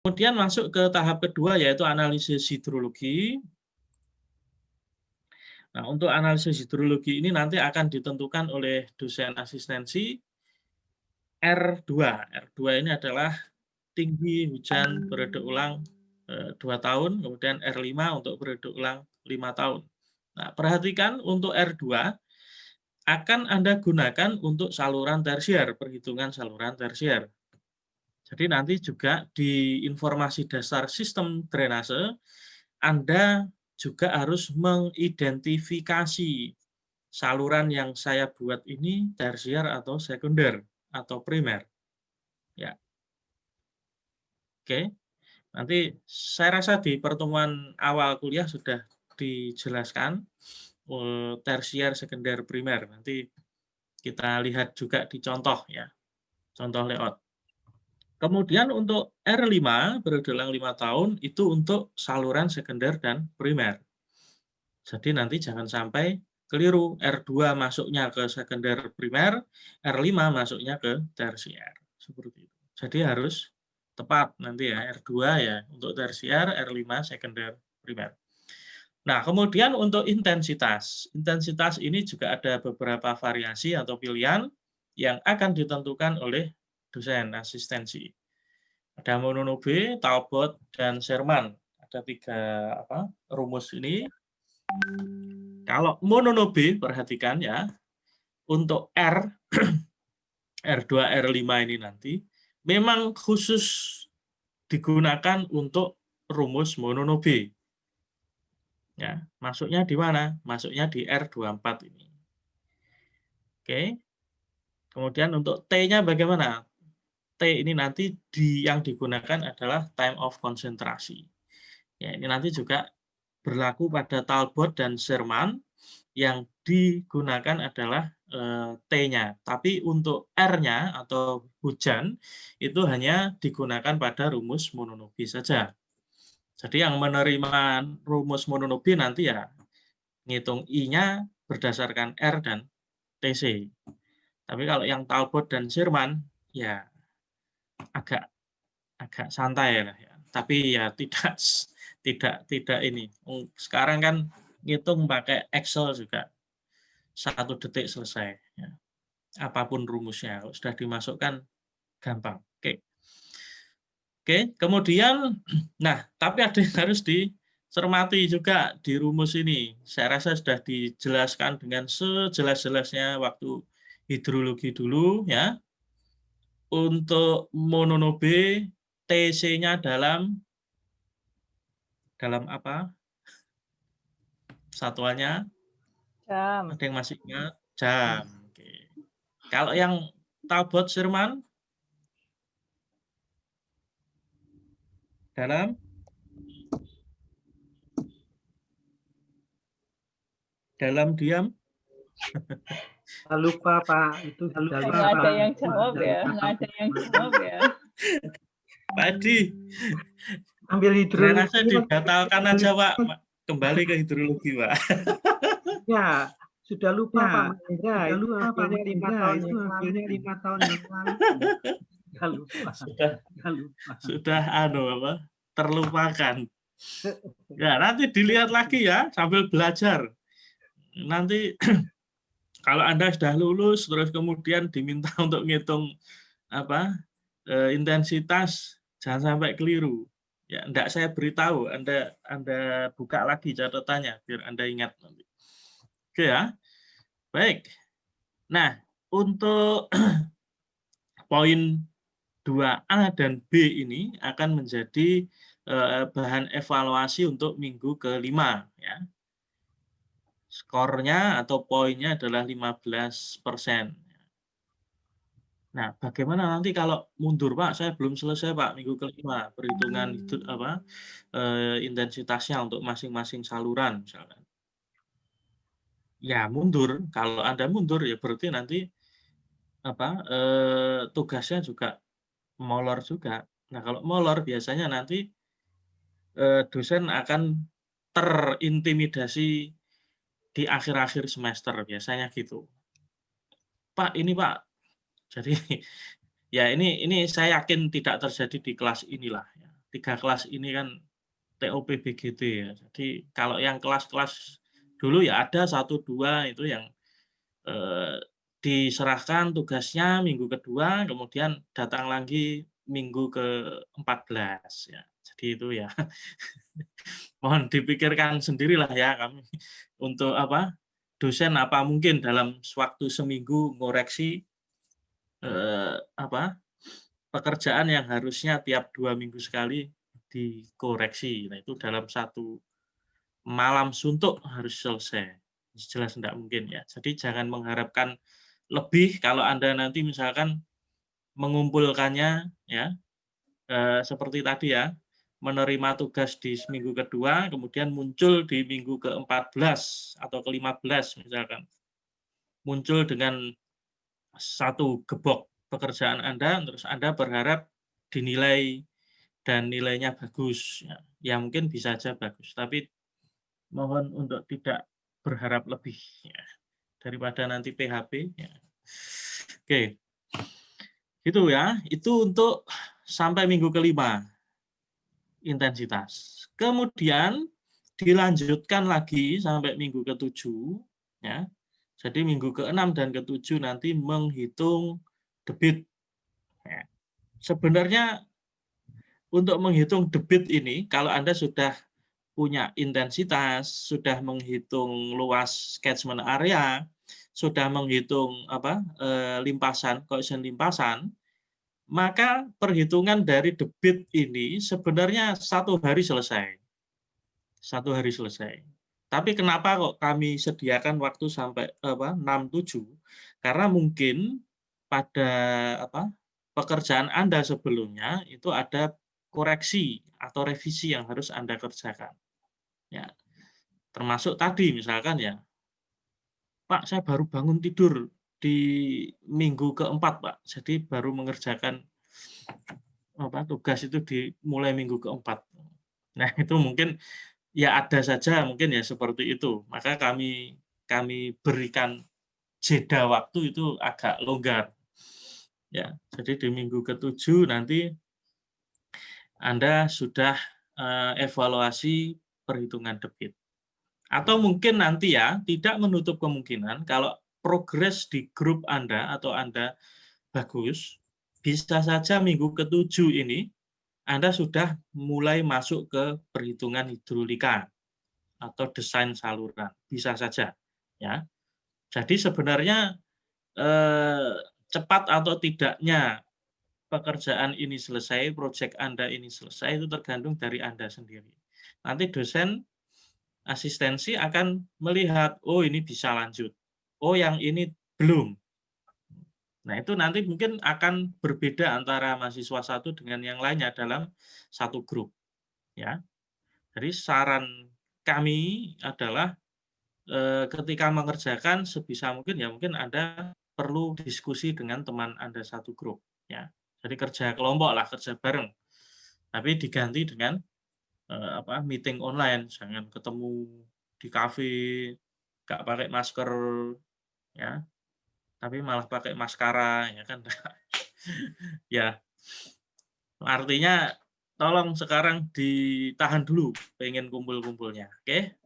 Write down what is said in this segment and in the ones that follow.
Kemudian masuk ke tahap kedua yaitu analisis hidrologi. Nah, untuk analisis hidrologi ini nanti akan ditentukan oleh dosen asistensi R2. R2 ini adalah tinggi hujan periode ulang 2 tahun, kemudian R5 untuk periode ulang 5 tahun. Nah, perhatikan untuk R2 akan Anda gunakan untuk saluran tersier, perhitungan saluran tersier. Jadi nanti juga di informasi dasar sistem drainase, Anda juga harus mengidentifikasi saluran yang saya buat ini tersier atau sekunder atau primer. Ya. Oke. Nanti saya rasa di pertemuan awal kuliah sudah dijelaskan tersier, sekunder, primer. Nanti kita lihat juga di contoh ya. Contoh layout. Kemudian untuk R5 bergelang 5 tahun itu untuk saluran sekunder dan primer. Jadi nanti jangan sampai keliru R2 masuknya ke sekunder primer, R5 masuknya ke tersier. Seperti itu. Jadi harus tepat nanti ya R2 ya untuk tersier, R5 sekunder primer. Nah, kemudian untuk intensitas. Intensitas ini juga ada beberapa variasi atau pilihan yang akan ditentukan oleh dosen asistensi. Ada Mononobe, Talbot, dan Sherman. Ada 3 rumus ini. Kalau Mononobe, perhatikan ya, untuk R, R2, R5 ini nanti, memang khusus digunakan untuk rumus Mononobe. Ya, masuknya di mana? Masuknya di R24 ini. Oke. Kemudian untuk T-nya bagaimana? T ini nanti yang digunakan adalah time of konsentrasi. Ya, ini nanti juga berlaku pada Talbot dan Sherman, yang digunakan adalah T-nya. Tapi untuk R-nya atau hujan, itu hanya digunakan pada rumus Mononobe saja. Jadi yang menerima rumus Mononobe nanti ya ngitung I-nya berdasarkan R dan TC. Tapi kalau yang Talbot dan Sherman, ya agak santai lah ya. Tapi ya tidak ini. Sekarang kan ngitung pakai Excel juga 1 detik selesai. Ya. Apapun rumusnya, kalau sudah dimasukkan gampang. Oke. Kemudian, nah tapi ada yang harus dicermati juga di rumus ini. Saya rasa sudah dijelaskan dengan sejelas-jelasnya waktu hidrologi dulu ya. Untuk Mononobe, TC-nya dalam apa? Satuannya? Jam. Ada yang masih ingat? Jam. Oke. Kalau yang Talbot Sherman? Dalam? Dalam diam? Lupa Pak, itu sudah lupa. Nggak ada yang jawab ya. Pak Edi, ambil saya hidrologi. rasa dibatalkan aja Pak. Kembali ke hidrologi Pak. Ya, sudah lupa Pak. Ya, itu hasilnya 5 tahun itu hasilnya 5 tahun yang lalu. Sudah terlupakan. Ya, nanti dilihat lagi ya sambil belajar. Nanti kalau Anda sudah lulus terus kemudian diminta untuk ngitung intensitas, jangan sampai keliru. Ya, enggak saya beritahu, Anda buka lagi catatannya biar Anda ingat nanti. Oke ya. Baik. Nah, untuk poin 2A dan B ini akan menjadi bahan evaluasi untuk minggu ke-5 ya. Skornya atau poinnya adalah 15%. Nah, bagaimana nanti kalau mundur Pak? Saya belum selesai Pak minggu ke-5 perhitungan itu intensitasnya untuk masing-masing saluran misalkan. Ya mundur. Kalau Anda mundur ya berarti nanti tugasnya juga molor juga. Nah, kalau molor biasanya nanti dosen akan terintimidasi di akhir-akhir semester biasanya gitu. Pak, ini Pak. Jadi ya ini saya yakin tidak terjadi di kelas inilah ya. 3 kelas ini kan TOP BGT ya. Jadi kalau yang kelas-kelas dulu ya ada 1, 2 itu yang diserahkan tugasnya minggu kedua, kemudian datang lagi minggu ke-14 ya. Jadi itu ya mohon dipikirkan sendirilah ya kami untuk dosen apa mungkin dalam waktu seminggu ngoreksi pekerjaan yang harusnya tiap 2 minggu sekali dikoreksi. Nah, itu dalam 1 malam suntuk harus selesai. Jelas tidak mungkin ya. Jadi jangan mengharapkan lebih kalau Anda nanti misalkan mengumpulkannya ya seperti tadi ya, menerima tugas di minggu kedua, kemudian muncul di minggu ke-14 atau ke-15 misalkan. Muncul dengan 1 gebok pekerjaan Anda, terus Anda berharap dinilai dan nilainya bagus. Ya mungkin bisa saja bagus, tapi mohon untuk tidak berharap lebih ya, daripada nanti PHP. Ya. Oke, itu ya. Itu untuk sampai minggu ke-5 intensitas. Kemudian dilanjutkan lagi sampai minggu ke-7 ya. Jadi minggu ke-6 dan ke-7 nanti menghitung debit. Ya. Sebenarnya untuk menghitung debit ini kalau Anda sudah punya intensitas, sudah menghitung luas catchment area, sudah menghitung limpasan, koefisien limpasan, maka perhitungan dari debit ini sebenarnya 1 hari selesai. 1 hari selesai. Tapi kenapa kok kami sediakan waktu sampai 6-7? Karena mungkin pada pekerjaan Anda sebelumnya itu ada koreksi atau revisi yang harus Anda kerjakan. Ya. Termasuk tadi misalkan ya, Pak, saya baru bangun tidur di minggu ke-4, Pak. Jadi baru mengerjakan tugas itu dimulai minggu ke-4. Nah, itu mungkin ya ada saja mungkin ya seperti itu. Maka kami berikan jeda waktu itu agak longgar. Ya, jadi di minggu ke-7 nanti Anda sudah evaluasi perhitungan debit. Atau mungkin nanti ya, tidak menutup kemungkinan kalau progres di grup Anda atau Anda bagus, bisa saja minggu ke-7 ini Anda sudah mulai masuk ke perhitungan hidrolika atau desain saluran. Bisa saja. Ya. Jadi sebenarnya cepat atau tidaknya pekerjaan ini selesai, proyek Anda ini selesai, itu tergantung dari Anda sendiri. Nanti dosen asistensi akan melihat, oh ini bisa lanjut, oh yang ini belum. Nah itu nanti mungkin akan berbeda antara mahasiswa satu dengan yang lainnya dalam satu grup. Ya, jadi saran kami adalah ketika mengerjakan sebisa mungkin ya mungkin Anda perlu diskusi dengan teman Anda satu grup. Ya, jadi kerja kelompok lah, kerja bareng. Tapi diganti dengan meeting online, jangan ketemu di kafe, nggak pakai masker, ya, tapi malah pakai maskara, ya kan? Ya, artinya tolong sekarang ditahan dulu, pengen kumpul-kumpulnya, oke?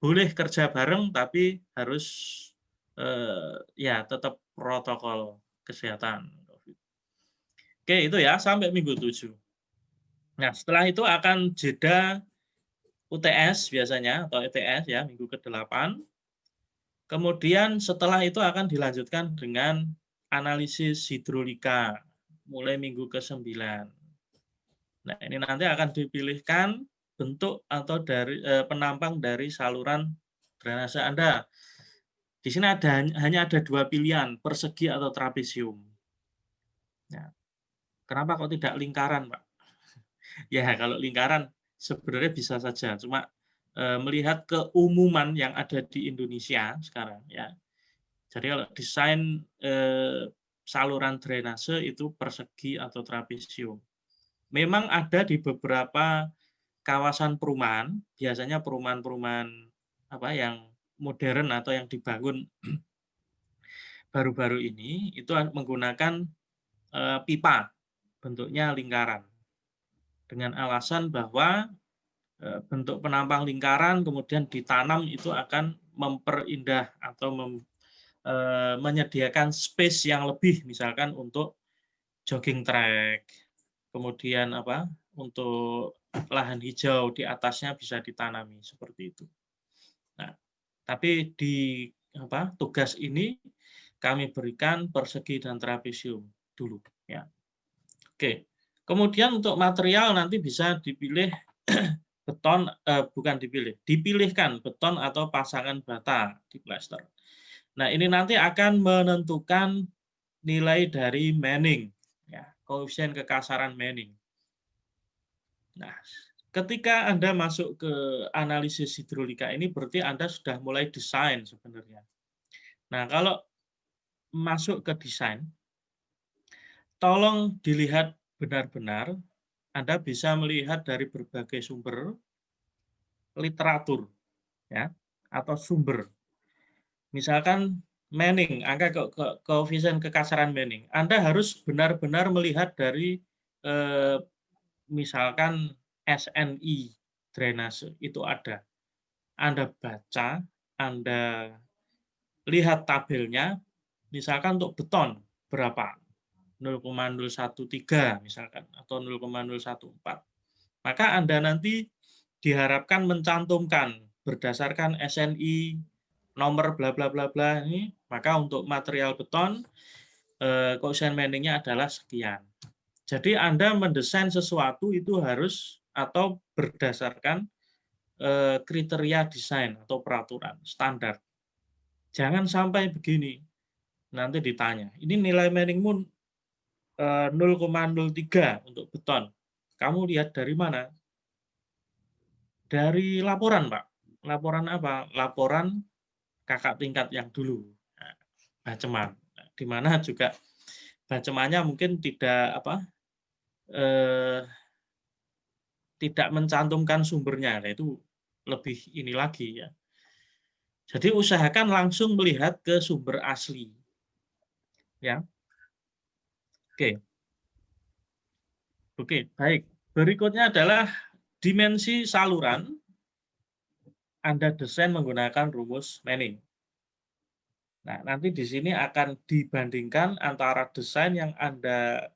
Boleh kerja bareng, tapi harus ya tetap protokol kesehatan. Oke, itu ya sampai minggu 7. Nah, setelah itu akan jeda UTS biasanya atau ETS ya minggu ke-8. Kemudian setelah itu akan dilanjutkan dengan analisis hidrolika mulai minggu ke-9. Nah, ini nanti akan dipilihkan bentuk atau dari penampang dari saluran drainase Anda. Di sini hanya ada 2 pilihan, persegi atau trapesium. Ya. Kenapa kok tidak lingkaran, Pak? Ya, kalau lingkaran sebenarnya bisa saja, cuma melihat keumuman yang ada di Indonesia sekarang ya. Jadi kalau desain saluran drainase itu persegi atau trapesium. Memang ada di beberapa kawasan perumahan, biasanya perumahan-perumahan yang modern atau yang dibangun baru-baru ini itu menggunakan pipa bentuknya lingkaran. dengan alasan bahwa bentuk penampang lingkaran kemudian ditanam itu akan memperindah atau menyediakan space yang lebih, misalkan untuk jogging track, kemudian untuk lahan hijau di atasnya bisa ditanami seperti itu. Nah, tapi di tugas ini kami berikan persegi dan trapesium dulu, ya. Oke. Kemudian untuk material nanti bisa dipilih beton, dipilihkan beton atau pasangan bata di plester. Nah, ini nanti akan menentukan nilai dari Manning, ya, koefisien kekasaran Manning. Nah, ketika Anda masuk ke analisis hidrolika ini berarti Anda sudah mulai desain sebenarnya. Nah, kalau masuk ke desain, tolong dilihat benar-benar. Anda bisa melihat dari berbagai sumber literatur, ya, atau sumber. Misalkan Manning, angka koefisien kekasaran Manning. Anda harus benar-benar melihat dari misalkan SNI drainase itu ada. Anda baca, Anda lihat tabelnya, misalkan untuk beton berapa? 0,013 misalkan atau 0,014. Maka Anda nanti diharapkan mencantumkan berdasarkan SNI nomor bla bla bla bla ini, maka untuk material beton koefisien Manning-nya adalah sekian. Jadi Anda mendesain sesuatu itu harus atau berdasarkan kriteria desain atau peraturan standar. Jangan sampai begini, nanti ditanya, ini nilai Manning-mu 0,03 untuk beton. Kamu lihat dari mana? Dari laporan, Pak. Laporan apa? Laporan kakak tingkat yang dulu, baceman. Di mana juga bacemannya mungkin tidak tidak mencantumkan sumbernya, nah itu lebih ini lagi, ya. Jadi usahakan langsung melihat ke sumber asli, ya. Oke, baik. Berikutnya adalah dimensi saluran. Anda desain menggunakan rumus Manning. Nah, nanti di sini akan dibandingkan antara desain yang Anda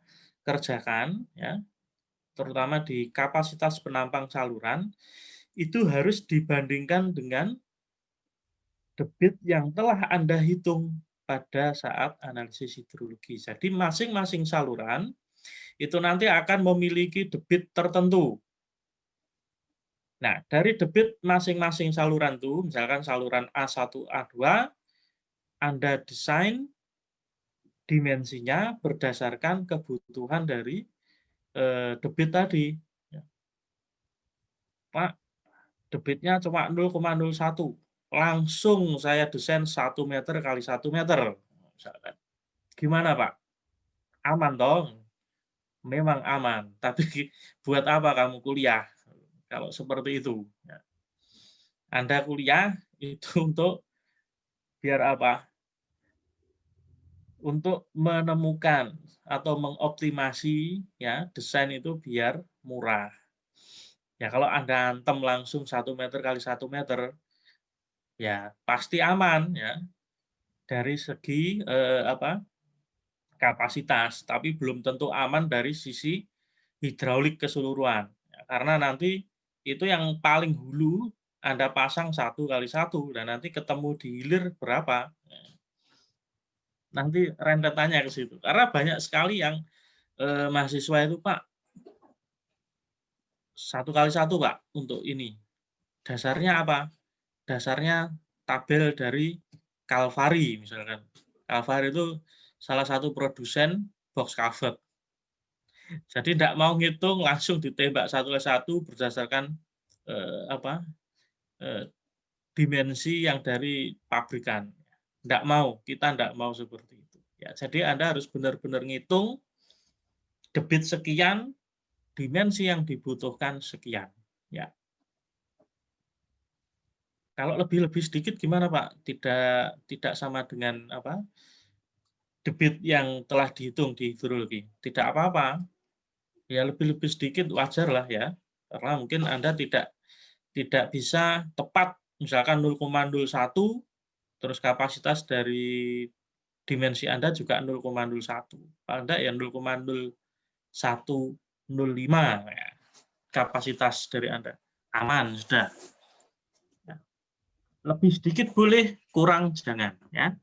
kerjakan, ya, terutama di kapasitas penampang saluran, itu harus dibandingkan dengan debit yang telah Anda hitung pada saat analisis hidrologi. Jadi masing-masing saluran itu nanti akan memiliki debit tertentu. Nah, dari debit masing-masing saluran itu, misalkan saluran A1, A2, Anda desain dimensinya berdasarkan kebutuhan dari debit tadi. Pak, debitnya cuma 0,01. Langsung saya desain 1 meter kali 1 meter. Misalkan. Gimana, Pak? Aman dong? Memang aman. Tapi buat apa kamu kuliah? Kalau seperti itu. Anda kuliah itu untuk biar apa? Untuk menemukan atau mengoptimasi, ya, desain itu biar murah. Ya, kalau Anda antem langsung 1 meter kali 1 meter, ya pasti aman, ya, dari segi kapasitas, tapi belum tentu aman dari sisi hidraulik keseluruhan. Ya, karena nanti itu yang paling hulu Anda pasang 1 kali 1 dan nanti ketemu di hilir berapa. Nanti rentetannya ke situ. Karena banyak sekali yang mahasiswa itu, Pak, 1 kali 1, Pak, untuk ini. Dasarnya apa? Dasarnya tabel dari Calvary misalkan. Calvary itu salah satu produsen box cover. Jadi tidak mau ngitung, langsung ditembak 1 kali 1 berdasarkan dimensi yang dari pabrikan. Tidak mau, kita tidak mau seperti itu. Ya, jadi Anda harus benar-benar ngitung debit sekian, dimensi yang dibutuhkan sekian. Ya. Kalau lebih sedikit gimana, Pak? Tidak sama dengan debit yang telah dihitung di hidrologi. Tidak apa-apa. Ya lebih sedikit wajar lah ya, karena mungkin Anda tidak bisa tepat, misalkan 0,01, terus kapasitas dari dimensi Anda juga 0,01. Paling enggak ya 0,0105 ya, kapasitas dari Anda. Aman sudah. Ya. Lebih sedikit boleh, kurang jangan ya.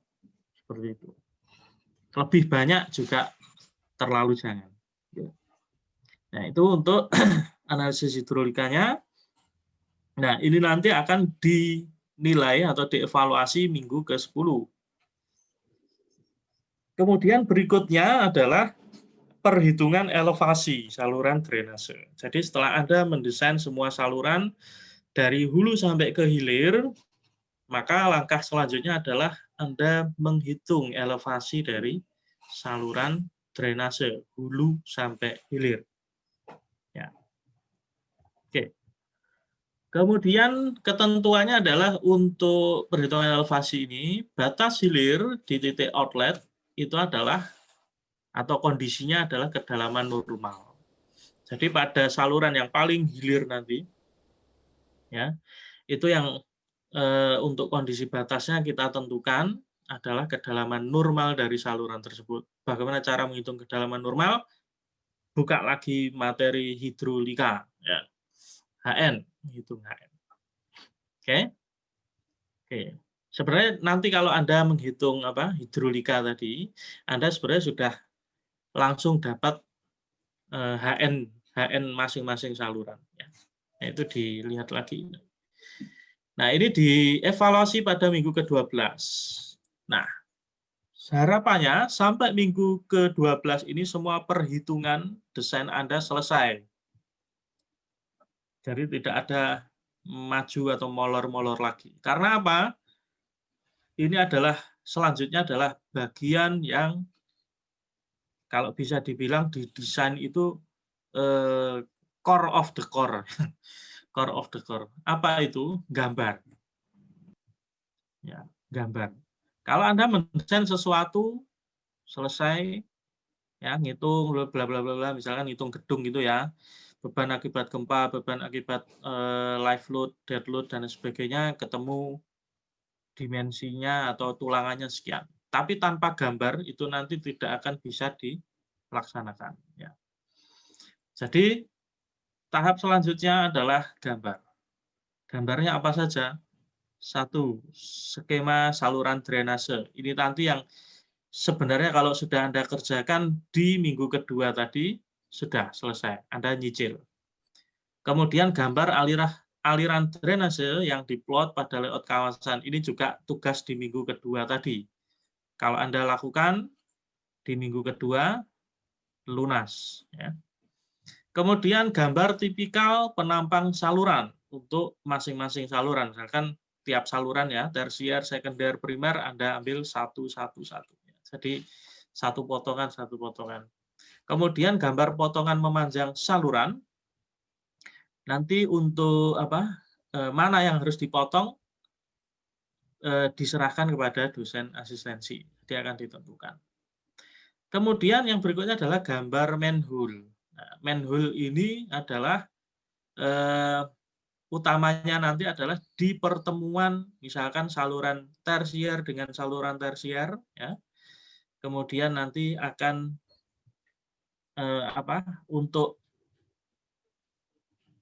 Seperti itu. Lebih banyak juga terlalu jangan. Nah, itu untuk analisis hidrolikanya. Nah, ini nanti akan dinilai atau dievaluasi minggu ke-10. Kemudian berikutnya adalah perhitungan elevasi saluran drainase. Jadi setelah Anda mendesain semua saluran dari hulu sampai ke hilir, maka langkah selanjutnya adalah Anda menghitung elevasi dari saluran drainase hulu sampai hilir. Ya. Oke. Kemudian ketentuannya adalah untuk perhitungan elevasi ini, batas hilir di titik outlet itu adalah atau kondisinya adalah kedalaman normal. Jadi pada saluran yang paling hilir nanti, ya itu yang untuk kondisi batasnya kita tentukan adalah kedalaman normal dari saluran tersebut. Bagaimana cara menghitung kedalaman normal? Buka lagi materi hidrolika, ya. HN, hitung HN. Oke. Oke. Sebenarnya nanti kalau Anda menghitung hidrolika tadi, Anda sebenarnya sudah langsung dapat HN masing-masing saluran. Ya. Nah, itu dilihat lagi. Nah, ini dievaluasi pada minggu ke-12. Nah, harapannya sampai minggu ke-12 ini semua perhitungan desain Anda selesai. Jadi tidak ada maju atau molor-molor lagi. Karena apa? Ini adalah selanjutnya adalah bagian yang kalau bisa dibilang di desain itu core of the core. Core of the core. Apa itu? Gambar. Ya, gambar. Kalau Anda mendesain sesuatu selesai, ya ngitung bla bla bla bla, misalkan ngitung gedung gitu ya, beban akibat gempa, beban akibat live load, dead load dan sebagainya, ketemu dimensinya atau tulangannya sekian. Tapi tanpa gambar itu nanti tidak akan bisa dilaksanakan. Ya. Jadi tahap selanjutnya adalah gambar. Gambarnya apa saja? 1. Skema saluran drainase. Ini nanti yang sebenarnya kalau sudah Anda kerjakan di minggu kedua tadi, sudah selesai. Anda nyicil. Kemudian gambar aliran drainase yang diplot pada layout kawasan. Ini juga tugas di minggu kedua tadi. Kalau Anda lakukan di minggu kedua, lunas. Ya. Kemudian gambar tipikal penampang saluran untuk masing-masing saluran. Misalkan tiap saluran ya, tersier, sekunder, primer, Anda ambil satu. Jadi satu potongan. Kemudian gambar potongan memanjang saluran. Nanti untuk mana yang harus dipotong diserahkan kepada dosen asistensi. Dia akan ditentukan. Kemudian yang berikutnya adalah gambar manhole. Nah, manhole ini adalah utamanya nanti adalah di pertemuan misalkan saluran tersier dengan saluran tersier, ya. Kemudian nanti akan untuk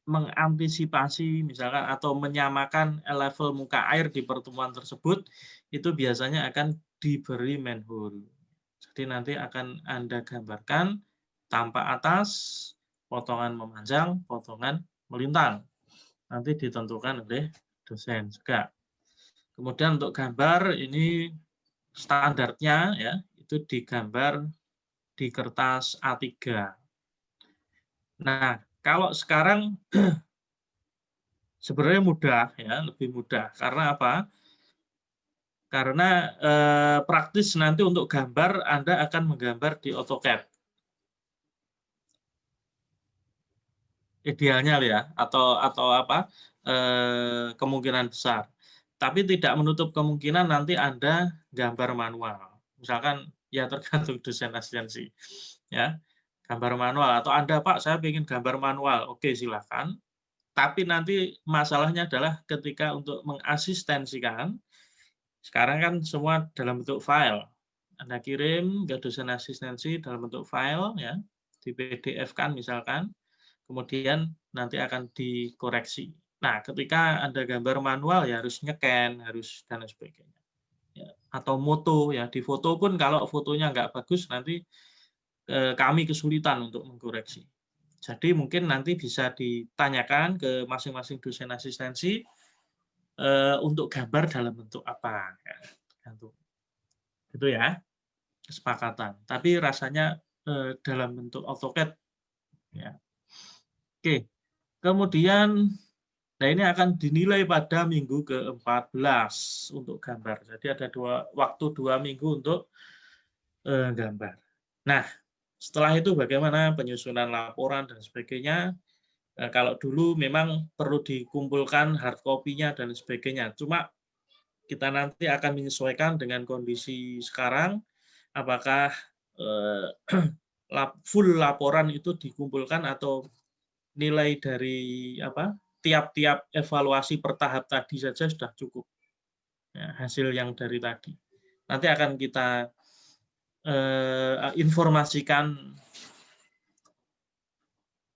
mengantisipasi misalkan atau menyamakan level muka air di pertemuan tersebut, itu biasanya akan diberi manhole. Jadi nanti akan Anda gambarkan tampak atas, potongan memanjang, potongan melintang. Nanti ditentukan oleh dosen juga. Kemudian untuk gambar ini standarnya ya itu digambar di kertas A3. Nah, kalau sekarang sebenarnya mudah ya, lebih mudah. Karena apa? Karena praktis nanti untuk gambar Anda akan menggambar di AutoCAD. Idealnya ya, atau kemungkinan besar. Tapi tidak menutup kemungkinan nanti Anda gambar manual. Misalkan ya tergantung dosen asistensi. Ya. gambar manual. Atau Anda, Pak, saya ingin gambar manual. Oke, silakan. Tapi nanti masalahnya adalah ketika untuk mengasistensikan, sekarang kan semua dalam bentuk file. Anda kirim ke dosen asistensi dalam bentuk file, ya, di PDF kan misalkan, kemudian nanti akan dikoreksi. Nah, ketika Anda gambar manual ya harus nge-scan, harus dan sebagainya. Ya, atau foto, ya, di foto pun kalau fotonya nggak bagus nanti kami kesulitan untuk mengkoreksi. Jadi mungkin nanti bisa ditanyakan ke masing-masing dosen asistensi untuk gambar dalam bentuk apa, ya, itu ya kesepakatan. Tapi rasanya dalam bentuk AutoCAD, ya. Oke, kemudian, nah ini akan dinilai pada minggu ke-14 untuk gambar. Jadi ada waktu 2 minggu untuk gambar. Nah, setelah itu bagaimana penyusunan laporan dan sebagainya. Kalau dulu memang perlu dikumpulkan hard copy-nya dan sebagainya. Cuma kita nanti akan menyesuaikan dengan kondisi sekarang, apakah full laporan itu dikumpulkan atau nilai dari tiap-tiap evaluasi per tahap tadi saja sudah cukup, ya, hasil yang dari tadi. Nanti akan kita informasikan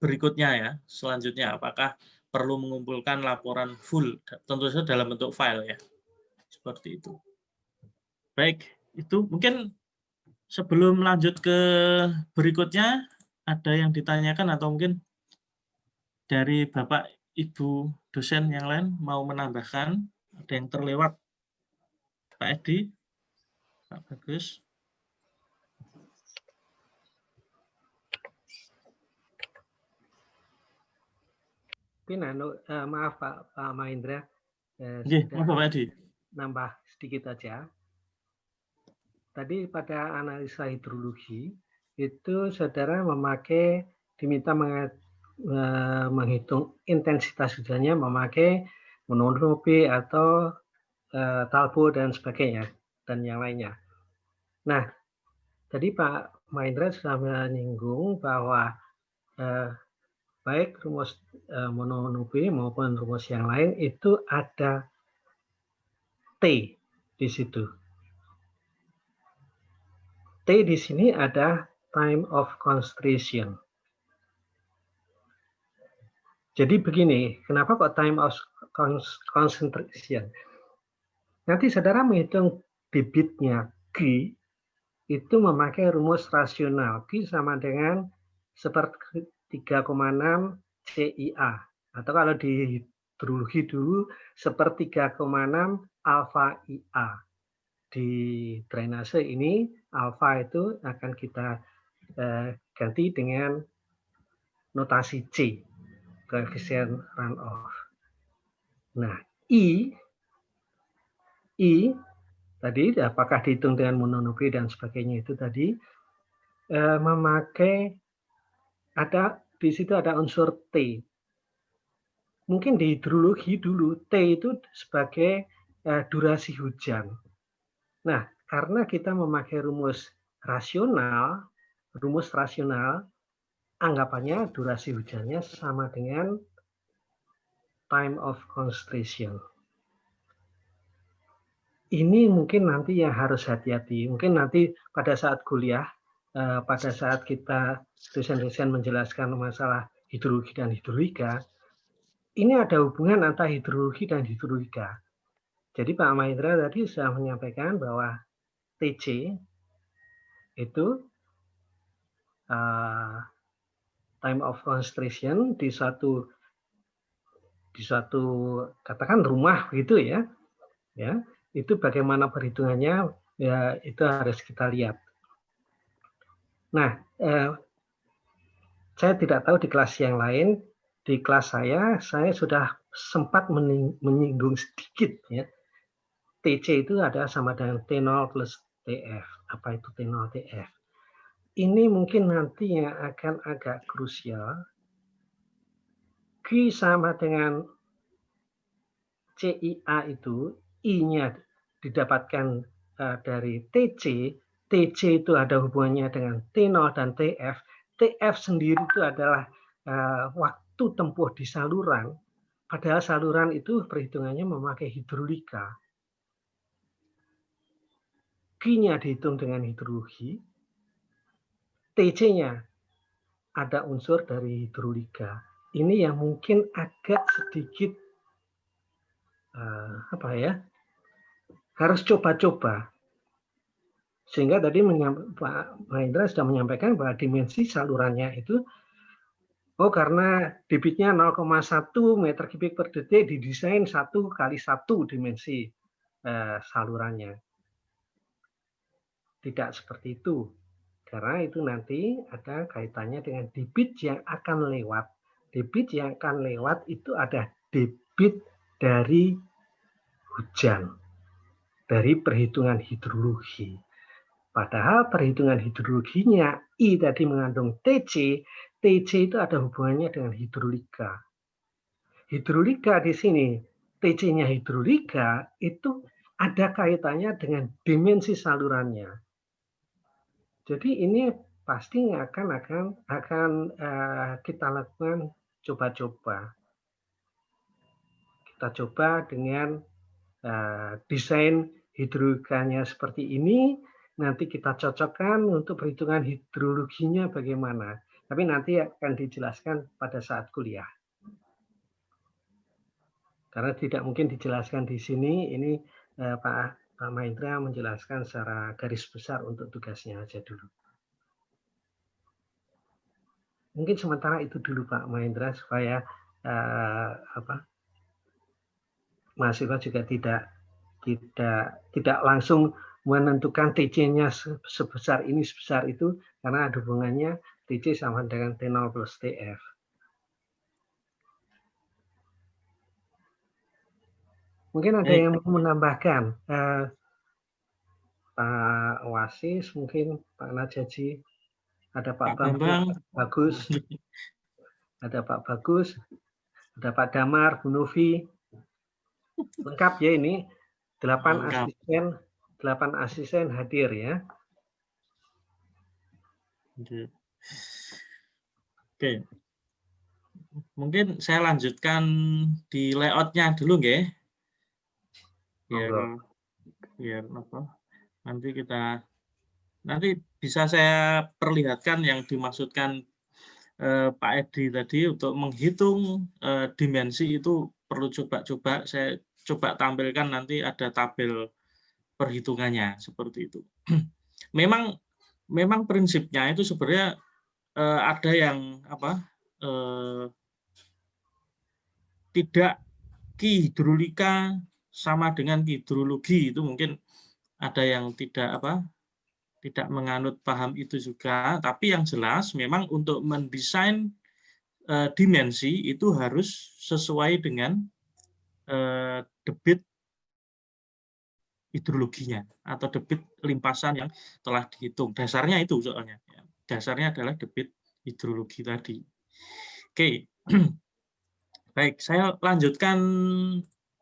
berikutnya, ya, selanjutnya apakah perlu mengumpulkan laporan full, tentu saja dalam bentuk file, ya, seperti itu. Baik, itu mungkin sebelum lanjut ke berikutnya ada yang ditanyakan atau mungkin dari Bapak Ibu dosen yang lain mau menambahkan, ada yang terlewat, Pak Edi, Pak Bagus. Mungkin maaf Pak Mahendra, Maaf Pak Edi. nambah sedikit aja. Tadi pada analisa hidrologi itu saudara diminta menghitung intensitas hujannya memakai mononopi atau Talbot dan sebagainya dan yang lainnya. Nah, tadi Pak Mahendra sudah menyinggung bahwa baik rumus mononopi maupun rumus yang lain itu ada T di situ. T di sini ada time of concentration. Jadi begini, kenapa kok time of concentration? Nanti saudara menghitung bibitnya Q itu memakai rumus rasional. Q sama dengan 1/3,6 CIA. Atau kalau di hidrologi dulu 1/3,6 alfa IA. Di drainase ini alfa itu akan kita ganti dengan notasi C, koefisien runoff. Nah, I tadi apakah dihitung dengan mononopi dan sebagainya itu tadi memakai di situ ada unsur T. Mungkin di hidrologi dulu T itu sebagai durasi hujan. Nah, karena kita memakai rumus rasional, anggapannya durasi hujannya sama dengan time of concentration. Ini mungkin nanti yang harus hati-hati. Mungkin nanti pada saat kuliah, pada saat kita dosen-dosen menjelaskan masalah hidrologi dan hidrolika, ini ada hubungan antara hidrologi dan hidrolika. Jadi Pak Mahendra tadi sudah menyampaikan bahwa TC itu time of concentration di suatu katakan rumah gitu ya, itu bagaimana perhitungannya ya itu harus kita lihat. Nah, saya tidak tahu di kelas yang lain, di kelas saya sudah sempat menyinggung sedikit ya. TC itu ada sama dengan T0 plus TF. Apa itu T0 TF? Ini mungkin nanti yang akan agak krusial. Q sama dengan CIA itu, I-nya didapatkan dari TC. TC itu ada hubungannya dengan T0 dan TF. TF sendiri itu adalah waktu tempuh di saluran, padahal saluran itu perhitungannya memakai hidrolika. Q-nya dihitung dengan hidrologi, TC-nya ada unsur dari hidrolika. Ini yang mungkin agak sedikit harus coba-coba. Sehingga tadi Pak Mahendra sudah menyampaikan bahwa dimensi salurannya itu, karena debitnya 0,1 meter kubik per detik, didesain 1 kali 1 dimensi salurannya. Tidak seperti itu. Karena itu nanti ada kaitannya dengan debit yang akan lewat. Debit yang akan lewat itu ada debit dari hujan, dari perhitungan hidrologi. Padahal perhitungan hidrologinya I tadi mengandung TC, TC itu ada hubungannya dengan hidrolika. Hidrolika di sini, TC-nya hidrolika itu ada kaitannya dengan dimensi salurannya. Jadi ini pasti akan kita lakukan coba-coba. Kita coba dengan desain hidrolikanya seperti ini. Nanti kita cocokkan untuk perhitungan hidrologinya bagaimana. Tapi nanti akan dijelaskan pada saat kuliah. Karena tidak mungkin dijelaskan di sini, ini Pak Mahendra menjelaskan secara garis besar untuk tugasnya aja dulu. Mungkin sementara itu dulu Pak Mahendra, supaya mahasiswa juga tidak langsung menentukan TC-nya sebesar ini, sebesar itu, karena ada hubungannya TC sama dengan T0 plus TF. Mungkin ada yang mau menambahkan. Pak Wasis, mungkin Pak Najaji, ada Pak Bambang, Bagus, ada Pak Bagus, ada Pak Damar, Bu Novi. Lengkap ya ini, 8 asisten hadir ya. Oke. Mungkin saya lanjutkan di layout-nya dulu nggih. Biar apa? Nanti bisa saya perlihatkan yang dimaksudkan Pak Edi tadi untuk menghitung dimensi itu perlu coba-coba. Saya coba tampilkan nanti ada tabel perhitungannya seperti itu. Memang prinsipnya itu sebenarnya ada yang tidak hidrolika sama dengan hidrologi, itu mungkin ada yang tidak menganut paham itu juga. Tapi yang jelas memang untuk mendesain dimensi itu harus sesuai dengan debit hidrologinya atau debit limpasan yang telah dihitung. Dasarnya itu soalnya. Dasarnya adalah debit hidrologi tadi. Oke. Baik, saya lanjutkan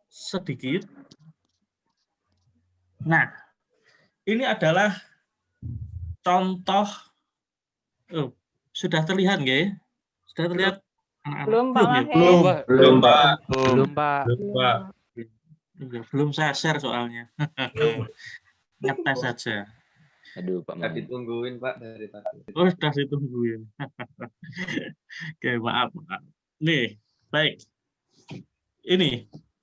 sedikit. Nah, ini adalah contoh. Sudah terlihat nggih? Sudah terlihat anak-anak? Belum, Pak. Belum saya share soalnya. Ngetes saja. Aduh, Pak. Sudah ditungguin, Pak, dari tadi. Oh, sudah ditungguin. Oke, maaf. Nih, baik.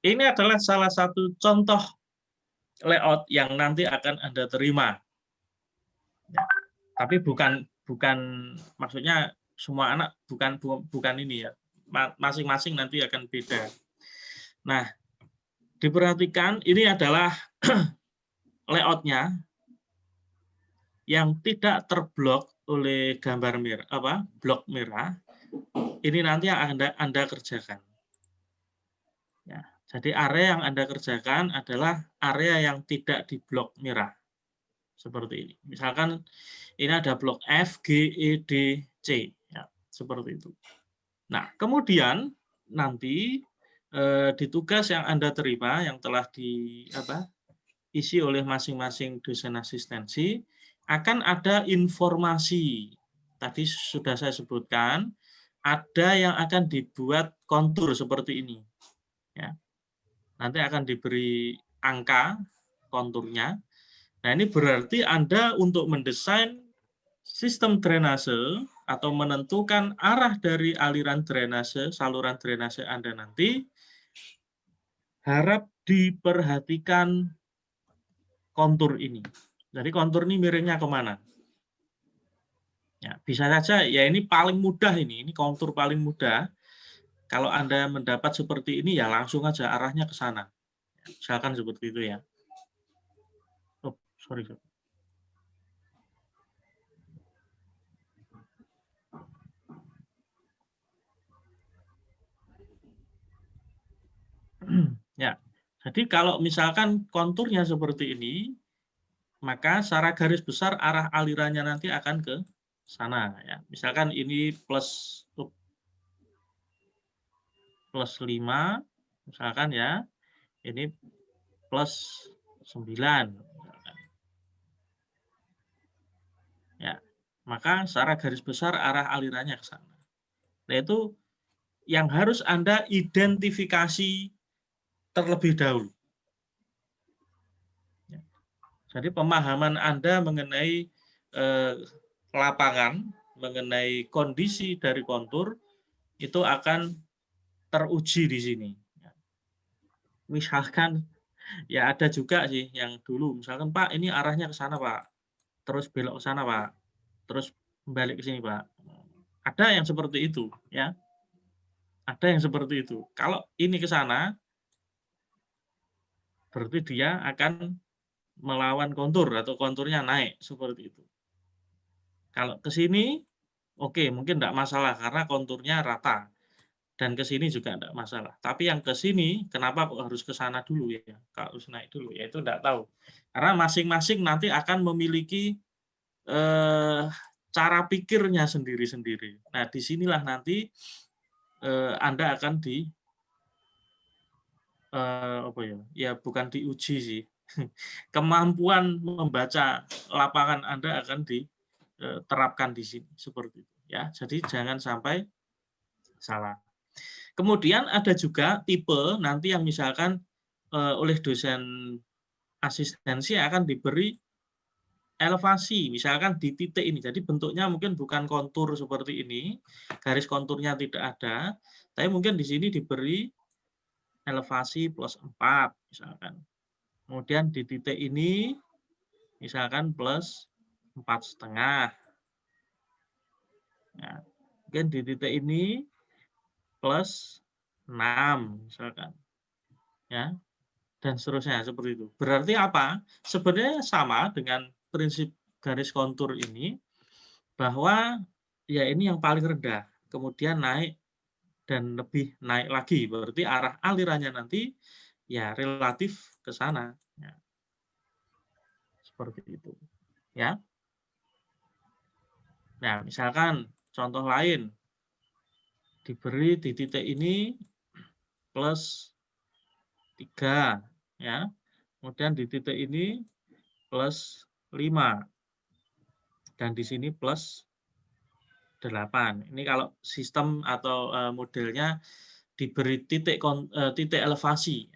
Ini adalah salah satu contoh layout yang nanti akan Anda terima. Ya, tapi bukan maksudnya semua anak bukan ini ya. Masing-masing nanti akan beda. Nah, diperhatikan ini adalah layout-nya yang tidak terblok oleh gambar merah, blok merah. Ini nanti yang Anda kerjakan. Ya, jadi area yang Anda kerjakan adalah area yang tidak di blok merah. Seperti ini. Misalkan ini ada blok F, G, E, D, C. Ya, seperti itu. Nah, kemudian nanti di tugas yang Anda terima yang telah diisi oleh masing-masing dosen asistensi akan ada informasi tadi sudah saya sebutkan, ada yang akan dibuat kontur seperti ini. Ya. Nanti akan diberi angka konturnya. Nah, ini berarti Anda untuk mendesain sistem drainase atau menentukan arah dari aliran drainase, saluran drainase Anda nanti, harap diperhatikan kontur ini. Jadi kontur ini miringnya kemana? Ya, bisa saja, ya ini paling mudah ini kontur paling mudah. Kalau Anda mendapat seperti ini, ya langsung aja arahnya ke sana. Misalkan seperti itu ya. Oh, sorry. Ya, jadi kalau misalkan konturnya seperti ini, maka secara garis besar arah alirannya nanti akan ke sana. Ya. Misalkan ini plus 5, misalkan ya, ini plus 9. Misalkan. Ya, maka secara garis besar arah alirannya ke sana. Nah, itu yang harus Anda identifikasi terlebih dahulu. Jadi pemahaman Anda mengenai lapangan, mengenai kondisi dari kontur, itu akan teruji di sini. Misalkan, ya ada juga sih yang dulu, misalkan Pak, ini arahnya ke sana Pak, terus belok ke sana Pak, terus balik ke sini Pak. Ada yang seperti itu, ya. Ada yang seperti itu. Kalau ini ke sana, berarti dia akan melawan kontur atau konturnya naik seperti itu. Kalau ke sini, oke, mungkin tidak masalah karena konturnya rata dan ke sini juga tidak masalah. Tapi yang ke sini, kenapa kok harus ke sana dulu ya? Kalau harus naik dulu, ya itu tidak tahu. Karena masing-masing nanti akan memiliki cara pikirnya sendiri-sendiri. Nah, disinilah nanti Anda akan apa ya? Ya bukan diuji sih. Kemampuan membaca lapangan Anda akan diterapkan di sini seperti itu ya. Jadi jangan sampai salah. Kemudian ada juga tipe nanti yang misalkan oleh dosen asistensi akan diberi elevasi, misalkan di titik ini. Jadi bentuknya mungkin bukan kontur seperti ini, garis konturnya tidak ada, tapi mungkin di sini diberi elevasi plus 4 misalkan. Kemudian di titik ini misalkan plus 4,5. Ya, mungkin di titik ini plus 6 misalkan. Ya, dan seterusnya seperti itu. Berarti apa? Sebenarnya sama dengan prinsip garis kontur ini, bahwa ya ini yang paling rendah, kemudian naik dan lebih naik lagi. Berarti arah alirannya nanti ya relatif ke sana. Ya. Seperti itu. Ya. Nah, misalkan contoh lain, diberi di titik ini plus 3, ya. Kemudian di titik ini plus 5. Dan di sini plus 8. Ini kalau sistem atau modelnya diberi titik elevasi.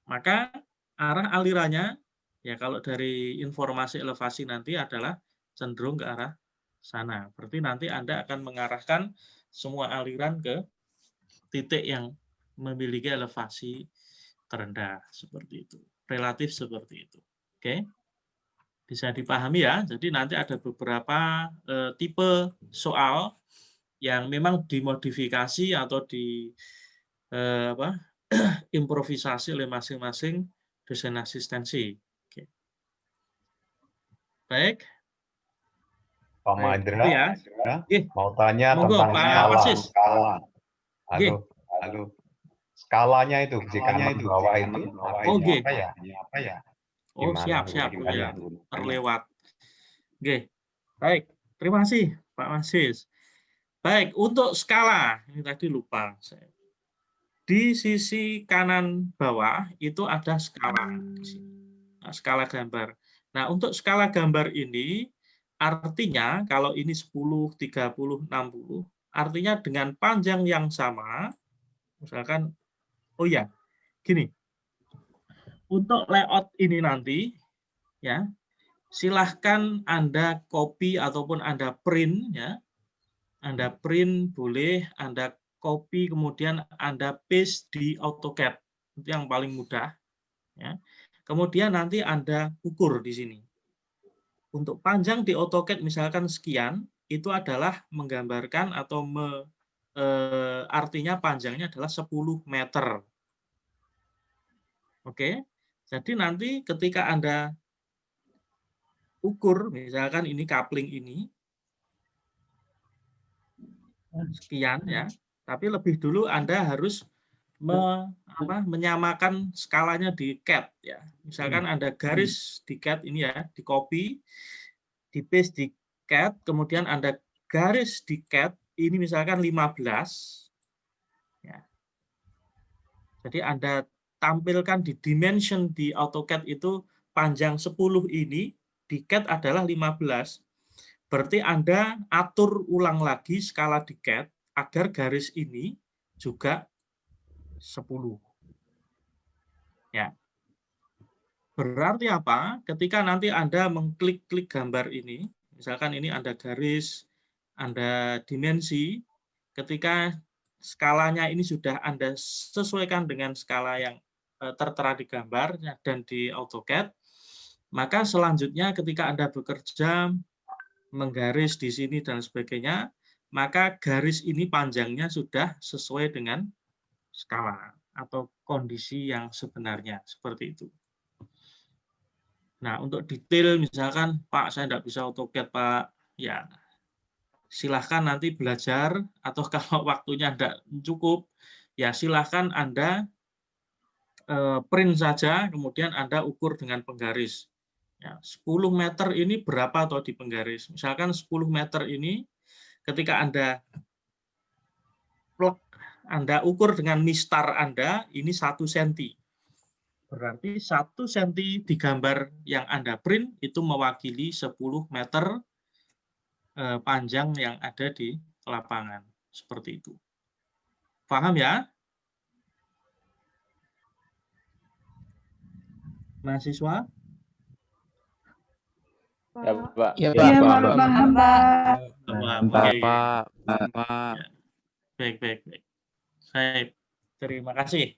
Maka arah alirannya, ya kalau dari informasi elevasi nanti adalah cenderung ke arah sana. Berarti nanti Anda akan mengarahkan semua aliran ke titik yang memiliki elevasi terendah. Seperti itu. Relatif seperti itu. Oke. Bisa dipahami ya. Jadi nanti ada beberapa tipe soal yang memang dimodifikasi atau improvisasi oleh masing-masing dosen asistensi. Oke. Baik. Pak Mahendra, ya. Mau tanya Monggo, tentang skala. Halo. Skalanya itu di kanan bawah itu apa ya? Oh, siap. Ya. Terlewat. Oke. Baik. Terima kasih, Pak Masis. Baik, untuk skala, ini tadi lupa saya. Di sisi kanan bawah itu ada skala. Skala gambar. Nah, untuk skala gambar ini artinya kalau ini 10, 30, 60, artinya dengan panjang yang sama, misalkan, oh ya, gini, untuk layout ini nanti, ya, silahkan Anda copy ataupun Anda print, ya, Anda print boleh, Anda copy, kemudian Anda paste di AutoCAD, itu yang paling mudah, ya. Kemudian nanti Anda ukur di sini. Untuk panjang di AutoCAD misalkan sekian, itu adalah menggambarkan atau artinya panjangnya adalah 10 meter. Oke, jadi nanti ketika Anda ukur, misalkan ini coupling ini, sekian ya, tapi lebih dulu Anda harus menyamakan skalanya di CAD ya. Misalkan Anda garis di CAD ini ya, di copy, di paste di CAD, kemudian Anda garis di CAD ini misalkan 15 ya. Jadi Anda tampilkan di dimension di AutoCAD itu panjang 10 ini, di CAD adalah 15. Berarti Anda atur ulang lagi skala di CAD agar garis ini juga 10. Ya. Berarti apa? Ketika nanti Anda mengklik-klik gambar ini, misalkan ini Anda garis, Anda dimensi, ketika skalanya ini sudah Anda sesuaikan dengan skala yang tertera di gambar dan di AutoCAD, maka selanjutnya ketika Anda bekerja menggaris di sini dan sebagainya, maka garis ini panjangnya sudah sesuai dengan skala atau kondisi yang sebenarnya, seperti itu. Nah, untuk detail misalkan, Pak, saya tidak bisa AutoCAD, Pak, ya silahkan nanti belajar, atau kalau waktunya tidak cukup, ya silahkan Anda print saja, kemudian Anda ukur dengan penggaris. Ya, 10 meter ini berapa atau di penggaris? Misalkan 10 meter ini, ketika Anda plug, Anda ukur dengan mistar Anda, ini 1 cm. Berarti 1 cm di gambar yang Anda print, itu mewakili 10 meter panjang yang ada di lapangan. Seperti itu. Paham ya? Mahasiswa? Ya, Pak. Ya, Iya, Pak. Pak. Paham, Pak. Pak. Baik. Saya terima kasih.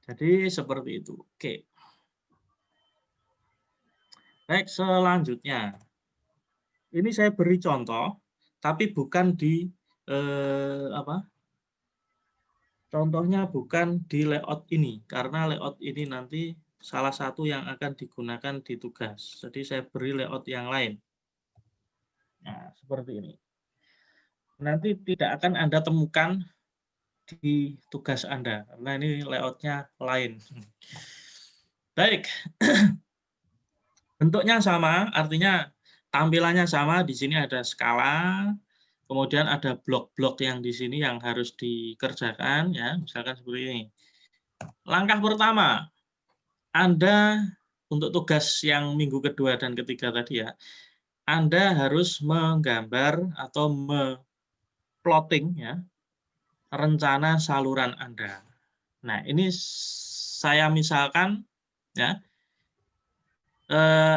Jadi seperti itu. Oke. Baik, selanjutnya. Ini saya beri contoh, tapi bukan di contohnya bukan di layout ini, karena layout ini nanti salah satu yang akan digunakan di tugas. Jadi saya beri layout yang lain. Nah, seperti ini. Nanti tidak akan Anda temukan di tugas Anda, karena ini layoutnya lain. Baik. Bentuknya sama, artinya tampilannya sama. Di sini ada skala, kemudian ada blok-blok yang di sini yang harus dikerjakan, ya, misalkan seperti ini. Langkah pertama, Anda untuk tugas yang minggu kedua dan ketiga tadi ya, Anda harus menggambar atau plotting ya rencana saluran Anda. Nah, ini saya misalkan ya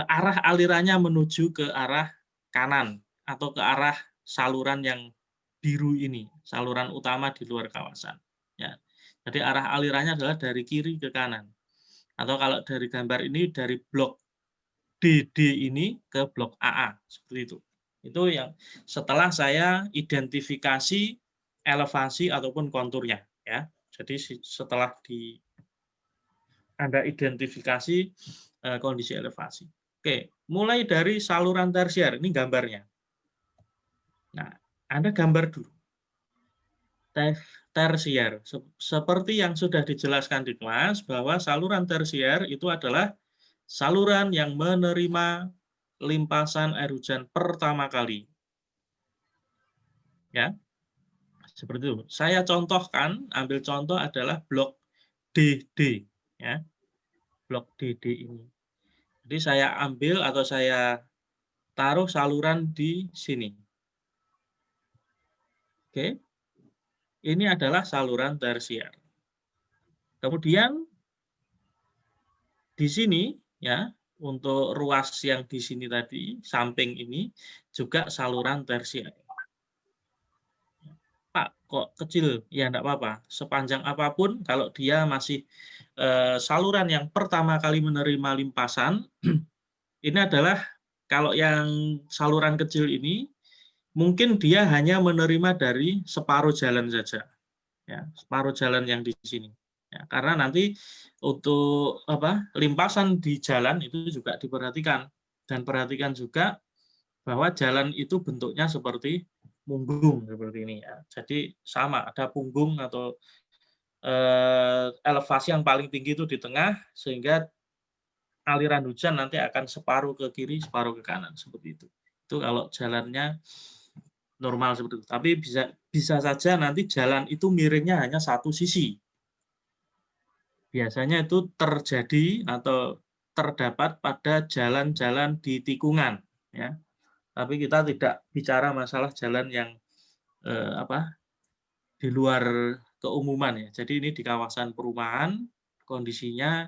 arah alirannya menuju ke arah kanan atau ke arah saluran yang biru ini, saluran utama di luar kawasan. Ya. Jadi arah alirannya adalah dari kiri ke kanan. Atau kalau dari gambar ini dari blok DD ini ke blok AA, seperti itu. Itu yang setelah saya identifikasi elevasi ataupun konturnya, ya. Jadi setelah Anda identifikasi kondisi elevasi. Oke, mulai dari saluran tersier, ini gambarnya. Nah, Anda gambar dulu. Tersier, seperti yang sudah dijelaskan di kelas, bahwa saluran tersier itu adalah saluran yang menerima limpasan air hujan pertama kali. Ya, seperti itu. Saya contohkan, ambil contoh adalah blok DD. Ya, blok DD ini. Jadi saya ambil atau saya taruh saluran di sini. Oke. Ini adalah saluran tersier. Kemudian di sini ya, untuk ruas yang di sini tadi, samping ini juga saluran tersier. Pak, kok kecil? Ya enggak apa-apa. Sepanjang apapun, kalau dia masih saluran yang pertama kali menerima limpasan, ini adalah kalau yang saluran kecil ini, mungkin dia hanya menerima dari separuh jalan saja. Ya, separuh jalan yang di sini. Ya, karena nanti untuk limpasan di jalan itu juga diperhatikan, dan perhatikan juga bahwa jalan itu bentuknya seperti punggung seperti ini ya. Jadi sama, ada punggung atau elevasi yang paling tinggi itu di tengah, sehingga aliran hujan nanti akan separuh ke kiri, separuh ke kanan seperti itu. Itu kalau jalannya normal seperti itu. Tapi bisa saja nanti jalan itu miringnya hanya satu sisi. Biasanya itu terjadi atau terdapat pada jalan-jalan di tikungan, ya. Tapi kita tidak bicara masalah jalan yang di luar keumuman ya. Jadi ini di kawasan perumahan, kondisinya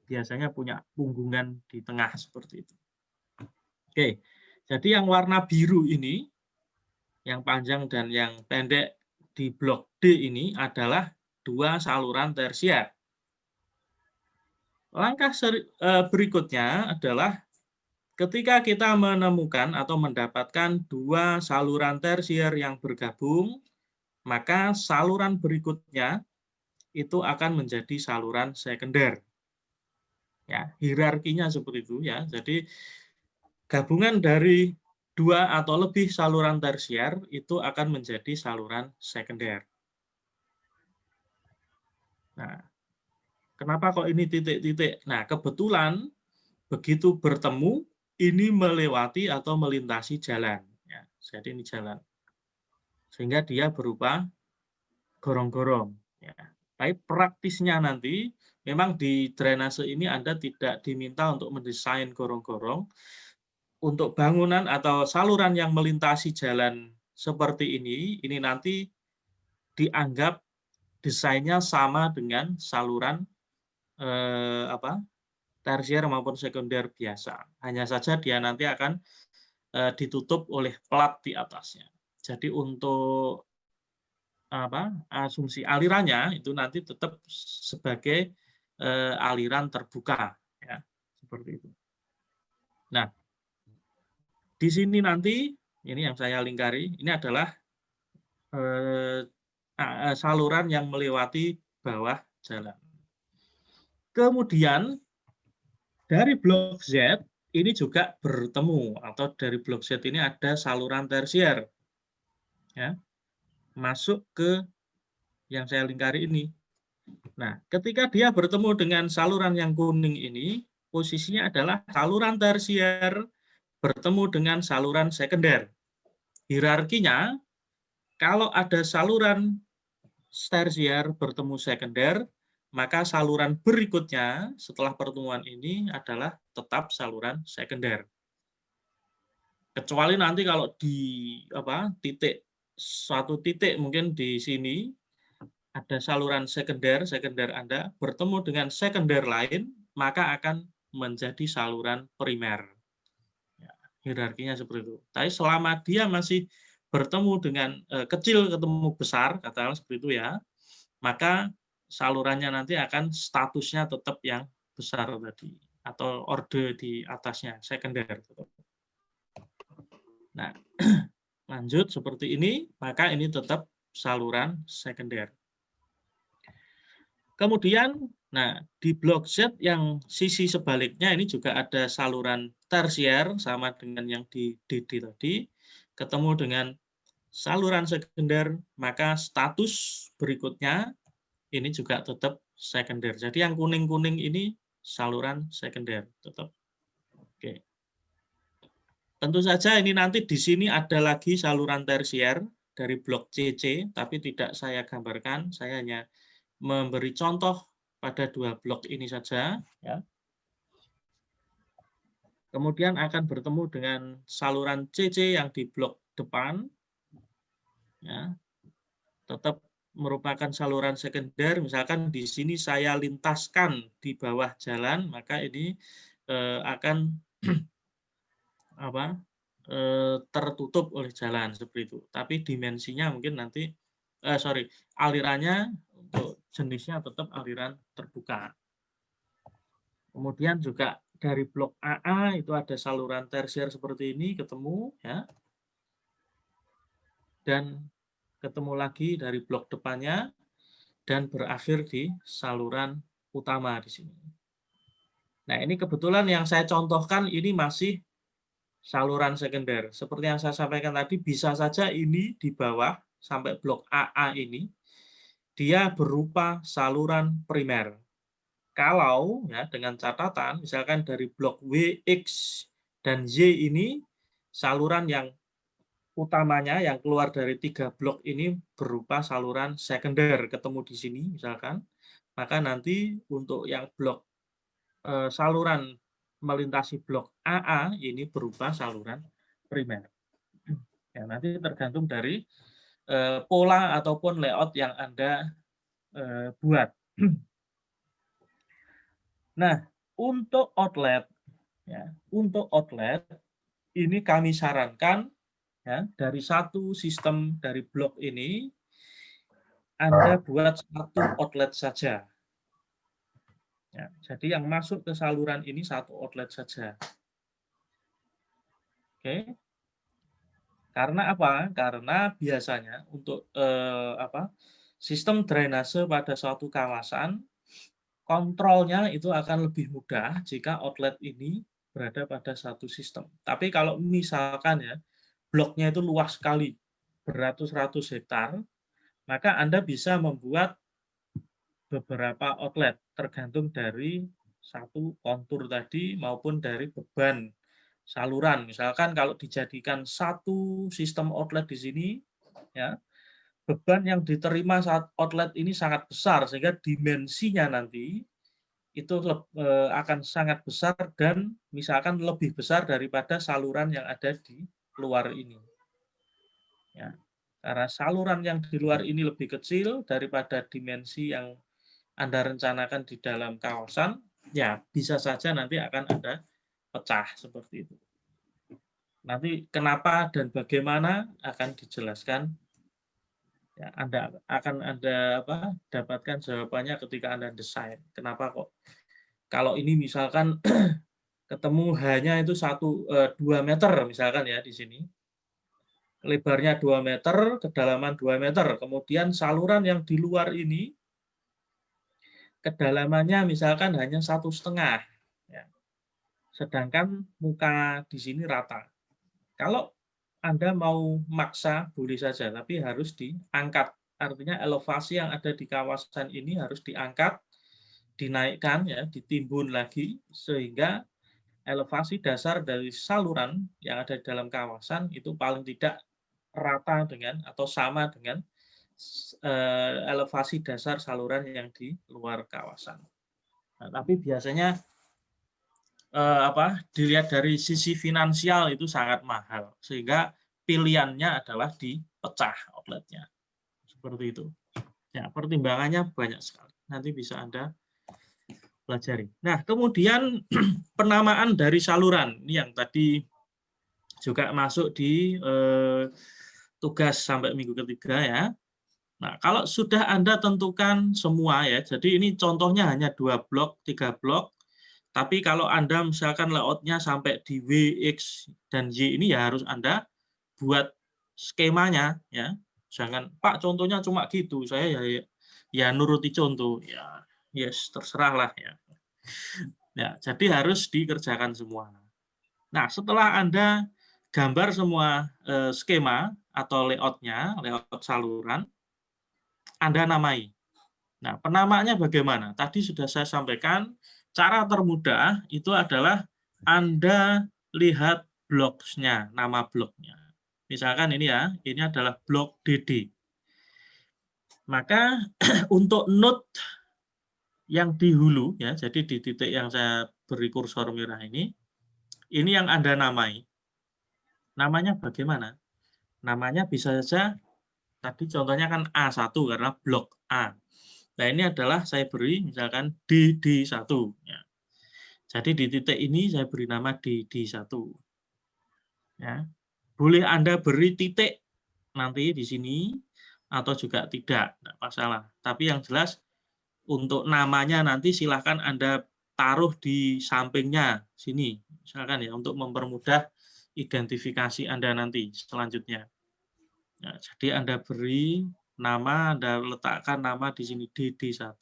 biasanya punya punggungan di tengah seperti itu. Oke, jadi yang warna biru ini, yang panjang dan yang pendek di blok D ini adalah dua saluran tersier. Langkah berikutnya adalah ketika kita menemukan atau mendapatkan dua saluran tersier yang bergabung, maka saluran berikutnya itu akan menjadi saluran sekunder. Ya, hierarkinya seperti itu ya. Jadi gabungan dari dua atau lebih saluran tersier itu akan menjadi saluran sekunder. Nah, kenapa kok ini titik-titik? Nah, kebetulan begitu bertemu, ini melewati atau melintasi jalan. Ya, jadi ini jalan. Sehingga dia berupa gorong-gorong. Ya. Tapi praktisnya nanti, memang di drainase ini Anda tidak diminta untuk mendesain gorong-gorong. Untuk bangunan atau saluran yang melintasi jalan seperti ini nanti dianggap desainnya sama dengan saluran tersier maupun sekunder biasa. Hanya saja dia nanti akan ditutup oleh plat di atasnya. Jadi untuk asumsi alirannya itu nanti tetap sebagai aliran terbuka ya, seperti itu. Nah, di sini nanti ini yang saya lingkari, ini adalah saluran yang melewati bawah jalan. Kemudian dari blok Z ini juga bertemu, atau dari blok Z ini ada saluran tersier ya, masuk ke yang saya lingkari ini. Nah, ketika dia bertemu dengan saluran yang kuning ini, posisinya adalah saluran tersier bertemu dengan saluran sekunder. Hierarkinya, kalau ada saluran tersier bertemu sekunder, maka saluran berikutnya setelah pertemuan ini adalah tetap saluran sekunder. Kecuali nanti kalau di suatu titik mungkin di sini ada saluran sekunder Anda bertemu dengan sekunder lain, maka akan menjadi saluran primer. Ya, hierarkinya seperti itu. Tapi selama dia masih bertemu dengan kecil ketemu besar, katakanlah seperti itu ya, maka salurannya nanti akan statusnya tetap yang besar tadi, atau orde di atasnya, sekunder. Nah, lanjut seperti ini, maka ini tetap saluran sekunder. Kemudian, nah di blok Z yang sisi sebaliknya ini juga ada saluran tersier sama dengan yang di DD tadi, ketemu dengan saluran sekunder, maka status berikutnya ini juga tetap sekunder. Jadi yang kuning-kuning ini saluran sekunder tetap. Oke. Tentu saja ini nanti di sini ada lagi saluran tersier dari blok CC, tapi tidak saya gambarkan, saya hanya memberi contoh pada dua blok ini saja. Ya. kemudian akan bertemu dengan saluran CC yang di blok depan, ya, tetap merupakan saluran sekunder. Misalkan di sini saya lintaskan di bawah jalan, maka ini akan tertutup oleh jalan seperti itu. Tapi dimensinya mungkin nanti, alirannya untuk jenisnya tetap aliran terbuka. Kemudian juga dari blok AA itu ada saluran tersier seperti ini ketemu, ya, dan ketemu lagi dari blok depannya dan berakhir di saluran utama di sini. Nah, ini kebetulan yang saya contohkan ini masih saluran sekunder. Seperti yang saya sampaikan tadi, bisa saja ini di bawah sampai blok AA ini dia berupa saluran primer. Kalau ya dengan catatan misalkan dari blok WX dan Y ini saluran yang utamanya yang keluar dari 3 blok ini berupa saluran sekunder ketemu di sini misalkan, maka nanti untuk yang blok saluran melintasi blok AA ini berupa saluran primer. Ya, nanti tergantung dari pola ataupun layout yang Anda buat. Nah, untuk outlet, ya, ini kami sarankan ya dari satu sistem dari blok ini Anda buat satu outlet saja. Ya, jadi yang masuk ke saluran ini satu outlet saja. Oke. Karena apa? Karena biasanya untuk sistem drainase pada suatu kawasan kontrolnya itu akan lebih mudah jika outlet ini berada pada satu sistem. Tapi kalau misalkan ya bloknya itu luas sekali, beratus-ratus hektar, maka Anda bisa membuat beberapa outlet tergantung dari satu kontur tadi maupun dari beban saluran. Misalkan kalau dijadikan satu sistem outlet di sini, ya beban yang diterima saat outlet ini sangat besar sehingga dimensinya nanti itu akan sangat besar dan misalkan lebih besar daripada saluran yang ada di luar ini. Ya, karena saluran yang di luar ini lebih kecil daripada dimensi yang Anda rencanakan di dalam kawasan, ya bisa saja nanti akan ada pecah seperti itu. Nanti kenapa dan bagaimana akan dijelaskan. Ya, Anda akan dapatkan jawabannya ketika Anda desain. Kenapa kok kalau ini misalkan ketemu hanya itu 2 meter misalkan ya di sini. Lebarnya 2 meter, kedalaman 2 meter. Kemudian saluran yang di luar ini kedalamannya misalkan hanya 1,5. Ya. Sedangkan muka di sini rata. Kalau Anda mau maksa boleh saja, tapi harus diangkat. Artinya elevasi yang ada di kawasan ini harus diangkat, dinaikkan, ya, ditimbun lagi, sehingga elevasi dasar dari saluran yang ada di dalam kawasan itu paling tidak rata dengan atau sama dengan elevasi dasar saluran yang di luar kawasan. Nah, tapi biasanya dilihat dari sisi finansial itu sangat mahal, sehingga pilihannya adalah dipecah outletnya. Seperti itu. Ya, pertimbangannya banyak sekali. Nanti bisa Anda pelajari. Nah, kemudian penamaan dari saluran. Ini yang tadi juga masuk di tugas sampai minggu ketiga ya. Nah, kalau sudah Anda tentukan semua ya, jadi ini contohnya hanya 2 blok, 3 blok, tapi kalau Anda misalkan layoutnya sampai di W, X, dan Y ini ya harus Anda buat skemanya ya. Jangan, Pak contohnya cuma gitu, saya ya nuruti contoh. Ya, yes, terserah lah ya. Ya, jadi harus dikerjakan semua. Nah, setelah Anda gambar semua skema atau layoutnya, layout saluran, Anda namai. Nah, penamaannya bagaimana? Tadi sudah saya sampaikan, cara termudah itu adalah Anda lihat bloknya, nama bloknya. Misalkan ini ya, ini adalah blok DD. Maka untuk node yang di hulu, ya, jadi di titik yang saya beri kursor merah ini, ini yang Anda namai. Namanya bagaimana? Namanya bisa saja, tadi contohnya kan A1 karena blok A. Nah, ini adalah saya beri misalkan DD1. Ya. Jadi di titik ini saya beri nama DD1. Ya. Boleh Anda beri titik nanti di sini, atau juga tidak, tidak masalah. Tapi yang jelas, untuk namanya nanti silahkan Anda taruh di sampingnya sini, misalkan ya, untuk mempermudah identifikasi Anda nanti selanjutnya. Nah, jadi Anda beri nama, Anda letakkan nama di sini DD1.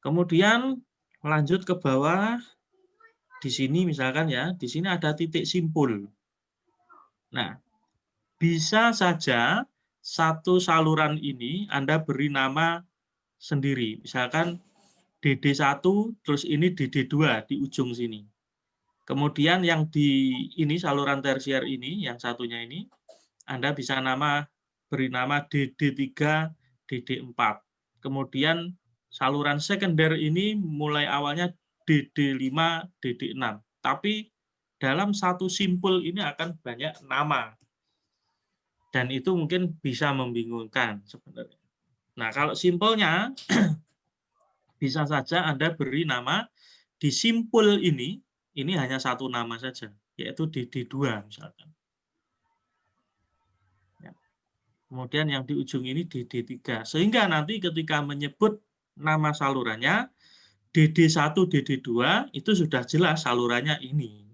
Kemudian lanjut ke bawah, di sini misalkan ya, di sini ada titik simpul. Nah, bisa saja satu saluran ini Anda beri nama sendiri. Misalkan DD1, terus ini DD2 di ujung sini. Kemudian yang di ini saluran tersier ini, yang satunya ini, Anda bisa beri nama DD3, DD4. Kemudian saluran sekunder ini mulai awalnya DD5, DD6. Tapi dalam satu simpul ini akan banyak nama. Dan itu mungkin bisa membingungkan sebenarnya. Nah, kalau simpelnya, bisa saja Anda beri nama di simpul ini hanya satu nama saja, yaitu DD2 misalkan. Ya. Kemudian yang di ujung ini DD3. Sehingga nanti ketika menyebut nama salurannya, DD1, DD2 itu sudah jelas salurannya ini.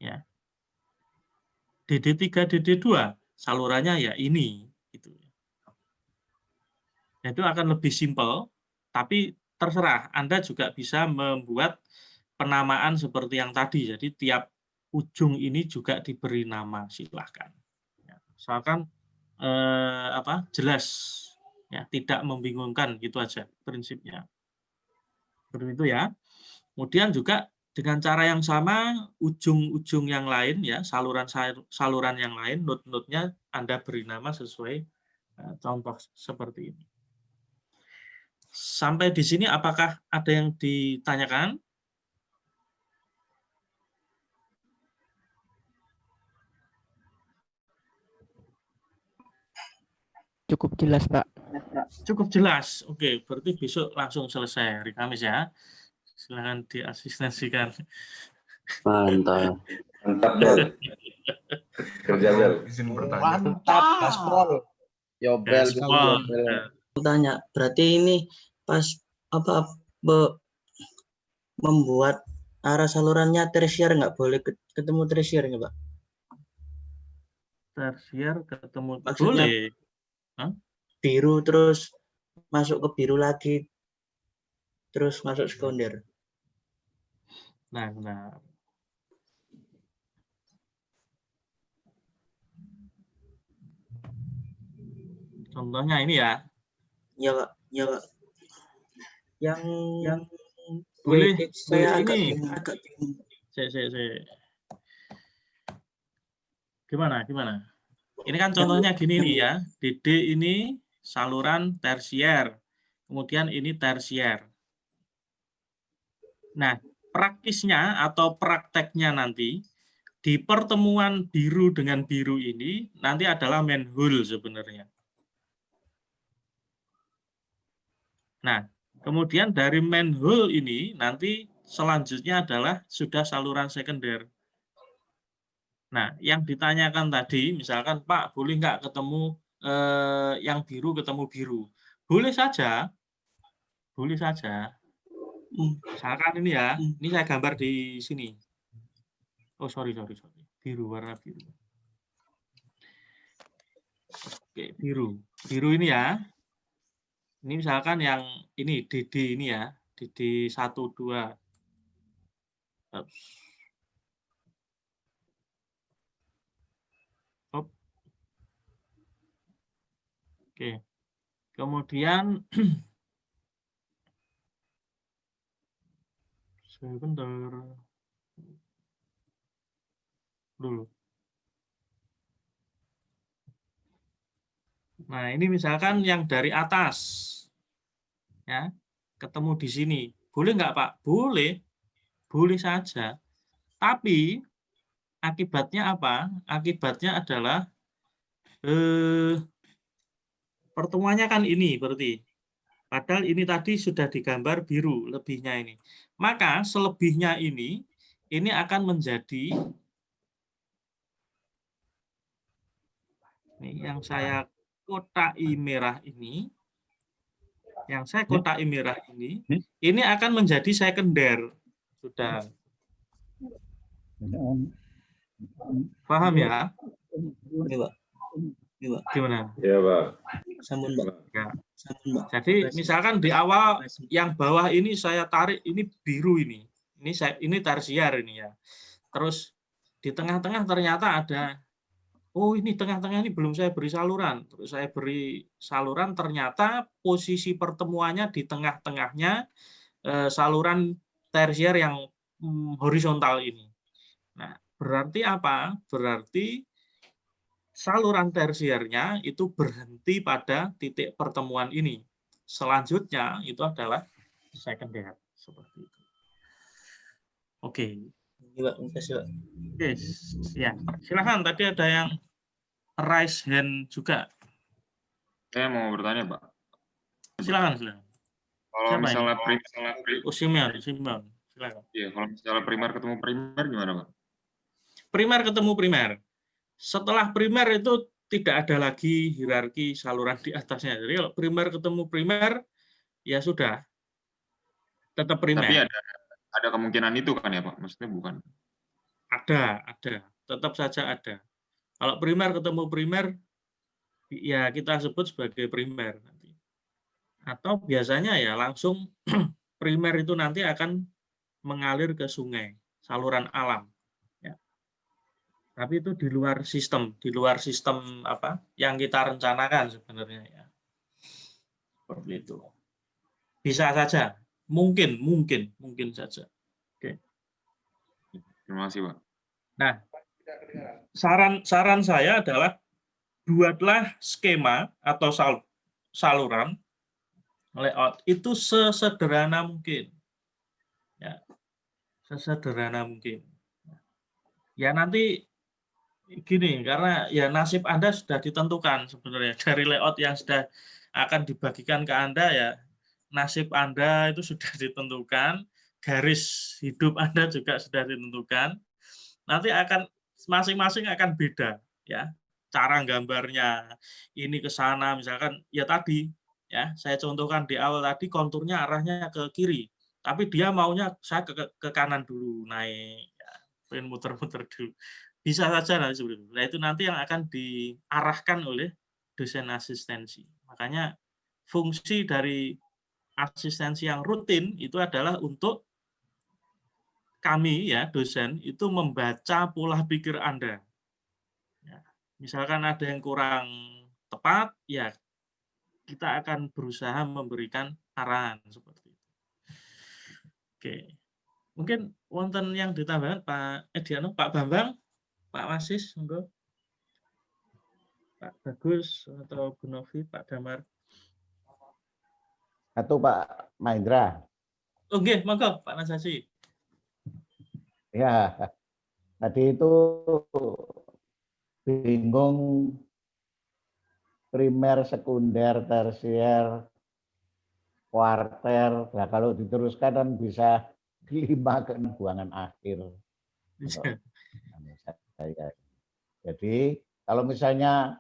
Ya. DD3, DD2 salurannya ya ini. Gitu. Itu akan lebih simpel, tapi terserah, Anda juga bisa membuat penamaan seperti yang tadi. Jadi tiap ujung ini juga diberi nama, silahkan. Ya, misalkan jelas, ya, tidak membingungkan, gitu aja prinsipnya. Seperti itu ya. Kemudian juga dengan cara yang sama, ujung-ujung yang lain, ya, saluran yang lain, node-node-nya Anda beri nama sesuai contoh seperti ini. Sampai di sini apakah ada yang ditanyakan? Cukup jelas, Pak. Cukup jelas. Oke, berarti besok langsung selesai hari Kamis ya. Silakan diasistensikan. Mantap. Mantap, Bel. Kerja, Bel. Izin bertanya. Mantap, Gaspol. Yo, Bel. Tanya, berarti ini pas membuat arah salurannya tersier nggak boleh ketemu tersiernya, Pak? Tersier ketemu, maksudnya boleh. Hah? Biru terus masuk ke biru lagi, terus masuk sekunder. Nah, benar. Contohnya ini ya. Ya, Pak. Ya, Pak. Yang boleh saya ini. agak bingung. Gimana? Ini kan contohnya gini nih ya. DD ini saluran tersier. Kemudian ini tersier. Nah, praktisnya atau prakteknya nanti di pertemuan biru dengan biru ini nanti adalah manhole sebenarnya. Nah, kemudian dari manhole ini nanti selanjutnya adalah sudah saluran sekunder. Nah, yang ditanyakan tadi, misalkan Pak, boleh nggak ketemu yang biru ketemu biru? Boleh saja. Boleh saja. Misalkan ini ya, ini saya gambar di sini. Oh, sorry. Biru, warna biru. Oke, biru. Biru ini ya. Ini misalkan yang ini, DD ini ya. DD 1, 2. Oke. Kemudian sebentar dulu. Nah, ini misalkan yang dari atas. Ya, ketemu di sini. Boleh nggak, Pak? Boleh. Boleh saja. Tapi akibatnya apa? Akibatnya adalah pertemuannya kan ini berarti. Padahal ini tadi sudah digambar biru lebihnya ini. Maka selebihnya ini akan menjadi ini yang saya kotai merah ini, ini akan menjadi sekunder. Sudah. Paham ya? Iya, Pak. Iya, Pak. Gimana? Iya, Pak. Sambung, Pak. Ya. Sambung, Pak. Jadi misalkan di awal yang bawah ini saya tarik ini biru ini. Ini tersier ini ya. Terus di tengah-tengah ternyata ada, oh ini tengah-tengah ini belum saya beri saluran. Terus saya beri saluran, ternyata posisi pertemuannya di tengah-tengahnya saluran tersier yang horizontal ini. Nah, berarti apa? Berarti saluran tersiernya itu berhenti pada titik pertemuan ini. Selanjutnya itu adalah sekunder seperti itu. Oke. Iya, Pak. Makasih, Pak. Oke, ya. Silakan, tadi ada yang raise hand juga. Saya mau bertanya, Pak. Silakan. Kalau Siapa misalnya Simeon. Silakan. Iya, kalau misalnya primer ketemu primer gimana, Pak? Primer ketemu primer. Setelah primer itu tidak ada lagi hierarki saluran di atasnya. Jadi kalau primer ketemu primer, ya sudah. Tetap primer. Tapi ada kemungkinan itu kan ya, Pak? Maksudnya bukan? Ada. Tetap saja ada. Kalau primer ketemu primer, ya kita sebut sebagai primer nanti. Atau biasanya ya langsung primer itu nanti akan mengalir ke sungai, saluran alam. Ya. Tapi itu di luar sistem apa yang kita rencanakan sebenarnya ya. Seperti itu. Bisa saja, mungkin saja. Oke. Terima kasih, Pak. Nah, saran saya adalah buatlah skema atau saluran layout itu sesederhana mungkin. Ya. Sesederhana mungkin. Ya nanti gini, karena ya nasib Anda sudah ditentukan sebenarnya dari layout yang sudah akan dibagikan ke Anda ya, nasib Anda itu sudah ditentukan, garis hidup Anda juga sudah ditentukan. Nanti akan masing-masing akan beda ya. Cara gambarnya ini ke sana misalkan ya tadi ya, saya contohkan di awal tadi konturnya arahnya ke kiri, tapi dia maunya saya ke kanan dulu naik ya, pengen muter-muter dulu. Bisa saja nanti seperti itu. Nah, itu nanti yang akan diarahkan oleh dosen asistensi. Makanya fungsi dari asistensi yang rutin itu adalah untuk kami ya dosen itu membaca pola pikir Anda. Ya, misalkan ada yang kurang tepat, ya kita akan berusaha memberikan arahan seperti itu. Oke, mungkin wonten yang ditambahkan Pak Ediano, Pak Bambang, Pak Wasis, monggo. Pak Bagus atau Bu Novi, Pak Damar. Atau Pak Mahendra. Oke, monggo Pak Nasasi. Ya, tadi itu bingung primer, sekunder, tersier, kuarter. Nah, kalau diteruskan kan bisa 5 ke buangan akhir. Jadi kalau misalnya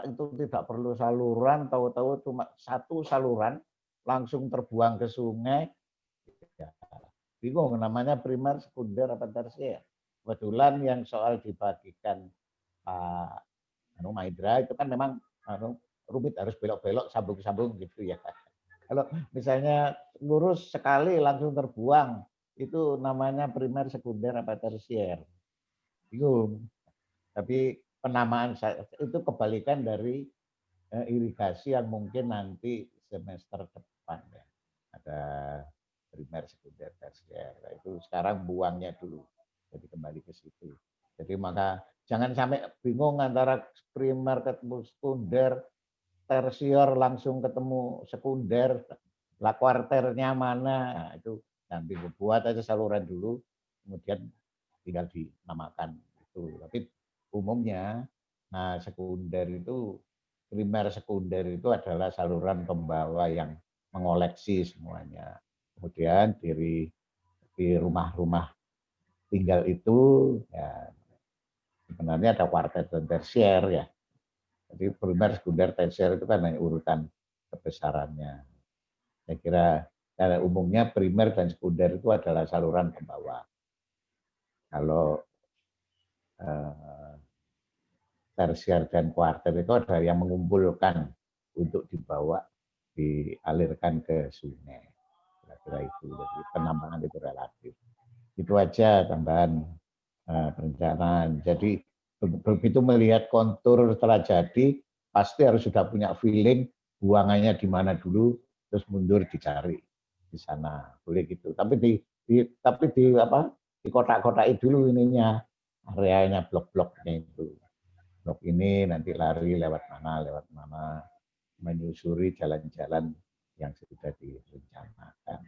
itu tidak perlu saluran, tahu-tahu cuma satu saluran langsung terbuang ke sungai, ya, bingung namanya primer, sekunder, apa tersier. Kebetulan yang soal dibagikan Pak Mahendra itu kan memang rumit, harus belok-belok, sambung-sambung gitu ya. Kalau misalnya lurus sekali langsung terbuang, itu namanya primer, sekunder, apa tersier. Bingung. Tapi penamaan saya itu kebalikan dari irigasi yang mungkin nanti semester depan ya. Ada primer, sekunder, tersier. Nah, itu sekarang buangnya dulu. Jadi kembali ke situ. Jadi maka jangan sampai bingung antara primer ketemu sekunder, tersier langsung ketemu sekunder, lah kuarternya mana. Nah, itu nanti buat aja saluran dulu, kemudian tinggal dinamakan itu. Tapi umumnya, nah sekunder itu, primer sekunder itu adalah saluran pembawa yang mengoleksi semuanya. Kemudian di rumah-rumah tinggal itu ya sebenarnya ada kuartet dan tersier ya. Jadi primer, sekunder, tersier itu kan hanya urutan kebesarannya. Saya kira secara umumnya primer dan sekunder itu adalah saluran pembawa. Kalau tersier dan kuartet itu ada yang mengumpulkan untuk dibawa, dialirkan ke sungai. Kira-kira itu. Jadi penambangan itu relatif. Itu aja tambahan perencanaan. Jadi begitu melihat kontur telah jadi, pasti harus sudah punya feeling buangannya di mana dulu, terus mundur dicari di sana, boleh gitu. Tapi di kotak-kotai dulu ininya, areanya, blok-bloknya itu. Blok ini nanti lari lewat mana, menyusuri jalan-jalan yang sudah direncanakan.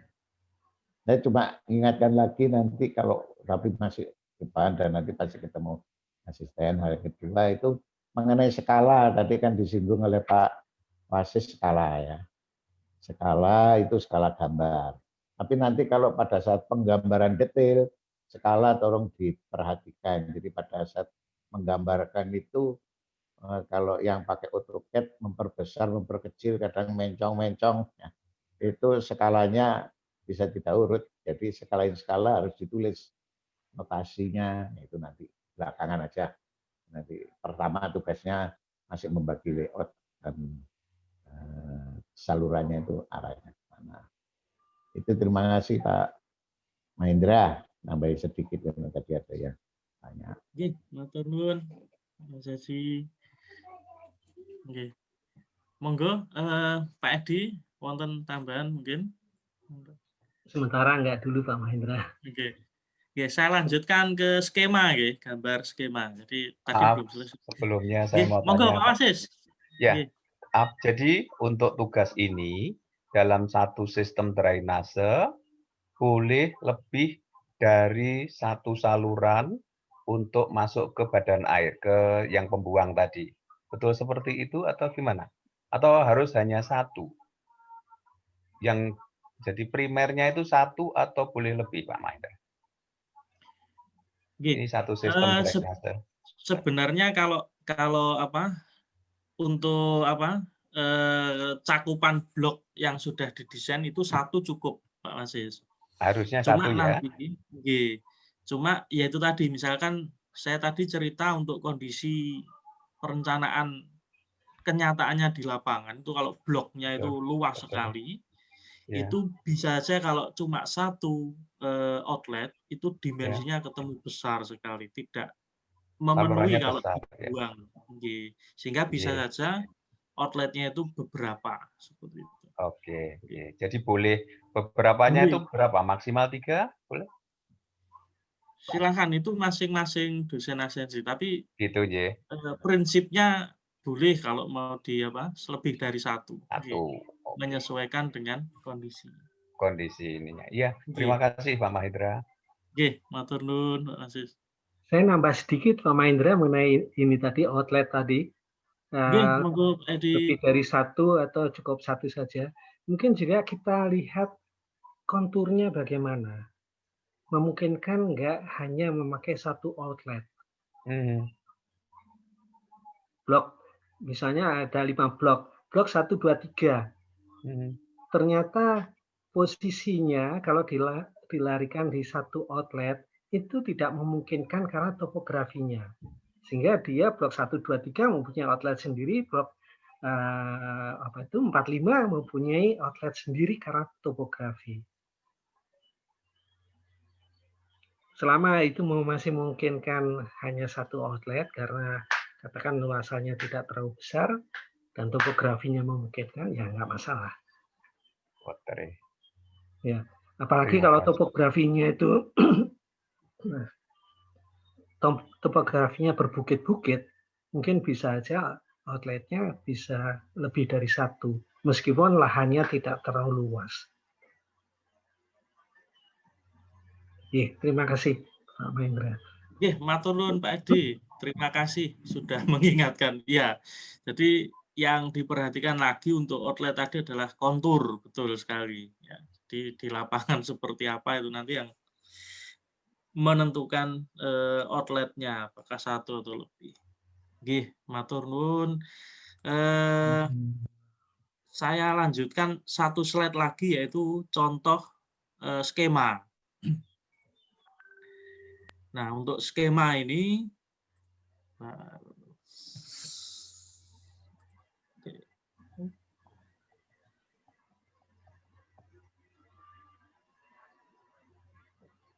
Saya cuma ingatkan lagi nanti kalau Rapid masih depan dan nanti pasti ketemu asisten hal kedua itu mengenai skala, tadi kan disinggung oleh Pak Wasis skala ya. Skala itu skala gambar. Tapi nanti kalau pada saat penggambaran detail, skala tolong diperhatikan. Jadi pada saat menggambarkan itu kalau yang pakai AutoCAD memperbesar, memperkecil, kadang mencong-mencong, ya, itu skalanya bisa tidak urut. Jadi skala harus ditulis notasinya, itu nanti belakangan aja. Nanti pertama tugasnya masih membagi layout dan salurannya itu arahnya kemana. Itu terima kasih Pak Mahendra. Nambahin sedikit karena tadi ada yang tanya. Oke, matur nuwun Mas Haji. Oke. Monggo Pak Edi wonten tambahan mungkin. Sementara enggak dulu Pak Mahendra. Oke. Ya, saya lanjutkan ke skema, ya, gambar skema. Jadi tadi belum selesai. Sebelumnya saya mau monggo tanya. Pak Wasis. Ya, jadi untuk tugas ini dalam satu sistem drainase boleh lebih dari satu saluran untuk masuk ke badan air, ke yang pembuang tadi. Betul seperti itu atau gimana? Atau harus hanya satu? Yang jadi primernya itu satu atau boleh lebih, Pak Mahendra? Ini satu sistem drainase. Sebenarnya kalau apa untuk apa cakupan blok yang sudah didesain itu satu cukup, Pak Wasis. Harusnya Cuma satu nanti, ya. Cuma ya itu tadi, misalkan saya tadi cerita untuk kondisi perencanaan kenyataannya di lapangan itu kalau bloknya itu luas sekali, itu bisa saja kalau cuma satu outlet itu dimensinya ketemu besar sekali, tidak memenuhi kalau dibuang, sehingga bisa saja outletnya itu beberapa seperti itu. Oke. Jadi boleh beberapanya itu berapa? Maksimal 3 boleh? Silakan, itu masing-masing dosen asensi, tapi gitu ya. Prinsipnya boleh kalau mau lebih dari satu. Menyesuaikan dengan kondisi ininya. Iya, terima kasih Pak Mahendra. Oke, matur nuwun Pak Wasis. Saya nambah sedikit Pak Mahendra mengenai ini tadi, outlet tadi. Lebih dari satu atau cukup satu saja. Mungkin juga kita lihat konturnya bagaimana. Memungkinkan nggak hanya memakai satu outlet. Blok, misalnya ada 5 blok. Blok 1, 2, 3. Ternyata posisinya kalau dilarikan di satu outlet itu tidak memungkinkan karena topografinya. Sehingga dia blok 1, 2, 3 mempunyai outlet sendiri, blok 45 mempunyai outlet sendiri karena topografi. Selama itu masih memungkinkan hanya satu outlet karena katakan luasannya tidak terlalu besar dan topografinya memungkinkan, ya nggak masalah. Ya, apalagi kalau topografinya itu topografinya berbukit-bukit, mungkin bisa aja outletnya bisa lebih dari satu, meskipun lahannya tidak terlalu luas. Terima kasih Pak Mahendra. Matur nuwun Pak Edi. Terima kasih sudah mengingatkan. Ya, jadi yang diperhatikan lagi untuk outlet tadi adalah kontur, betul sekali. Ya, di lapangan seperti apa itu nanti yang menentukan outletnya, apakah satu atau lebih. Matur nuwun. Saya lanjutkan satu slide lagi, yaitu contoh skema. Nah, untuk skema ini,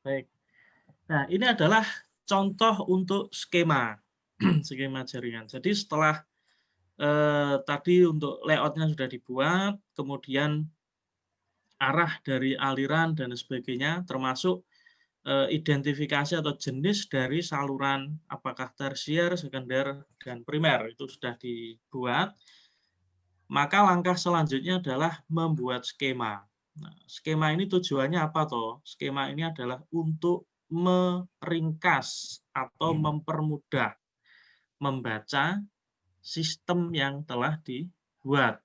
baik. Nah, ini adalah contoh untuk skema, skema jaringan. Jadi setelah tadi untuk layoutnya sudah dibuat, kemudian arah dari aliran dan sebagainya, termasuk identifikasi atau jenis dari saluran, apakah tersier, sekunder, dan primer, itu sudah dibuat. Maka langkah selanjutnya adalah membuat skema. Nah, skema ini tujuannya apa toh? Skema ini adalah untuk meringkas atau mempermudah membaca sistem yang telah dibuat.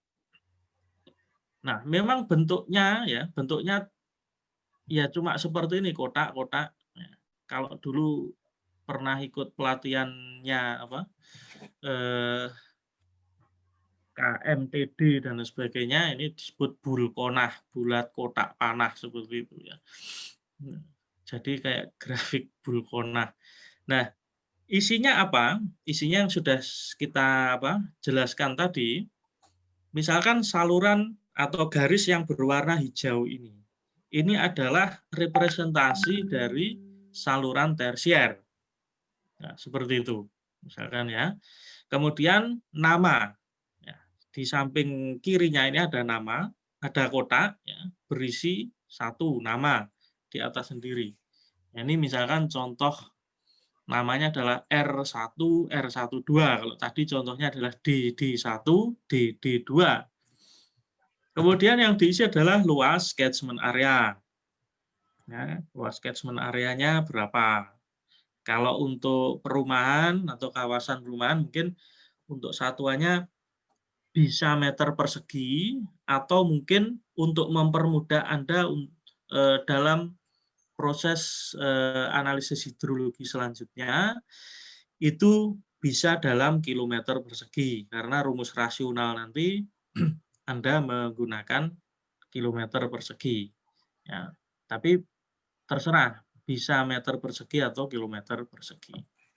Nah, memang bentuknya ya cuma seperti ini, kotak-kotak. Kalau dulu pernah ikut pelatihannya KMTD dan sebagainya, ini disebut bulkonah, bulat kotak panah seperti itu ya. Jadi kayak grafik bulkonah. Nah, isinya apa? Isinya yang sudah kita jelaskan tadi. Misalkan saluran atau garis yang berwarna hijau ini. Ini adalah representasi dari saluran tersier. Nah, seperti itu. Misalkan ya. Kemudian nama. Ya, di samping kirinya ini ada nama, ada kotak ya, berisi satu nama di atas sendiri. Nah, ini misalkan contoh namanya adalah R1, R12. Kalau tadi contohnya adalah DD1, DD2. Kemudian yang diisi adalah luas catchment area. Ya, luas catchment areanya berapa? Kalau untuk perumahan atau kawasan perumahan mungkin untuk satuannya bisa meter persegi, atau mungkin untuk mempermudah Anda dalam proses analisis hidrologi selanjutnya, itu bisa dalam kilometer persegi, karena rumus rasional nanti Anda menggunakan kilometer persegi. Ya, tapi terserah, bisa meter persegi atau kilometer persegi.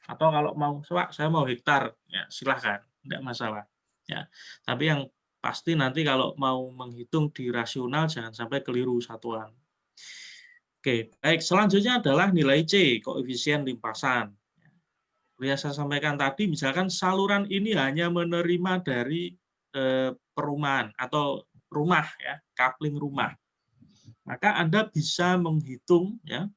Atau kalau mau, saya mau hektar, ya silahkan, tidak masalah. Ya, tapi yang pasti nanti kalau mau menghitung di rasional jangan sampai keliru satuan. Oke, baik. Selanjutnya adalah nilai C, koefisien limpasan. Yang saya sampaikan tadi, misalkan saluran ini hanya menerima dari perumahan atau rumah, ya, coupling rumah. Maka Anda bisa menghitung ya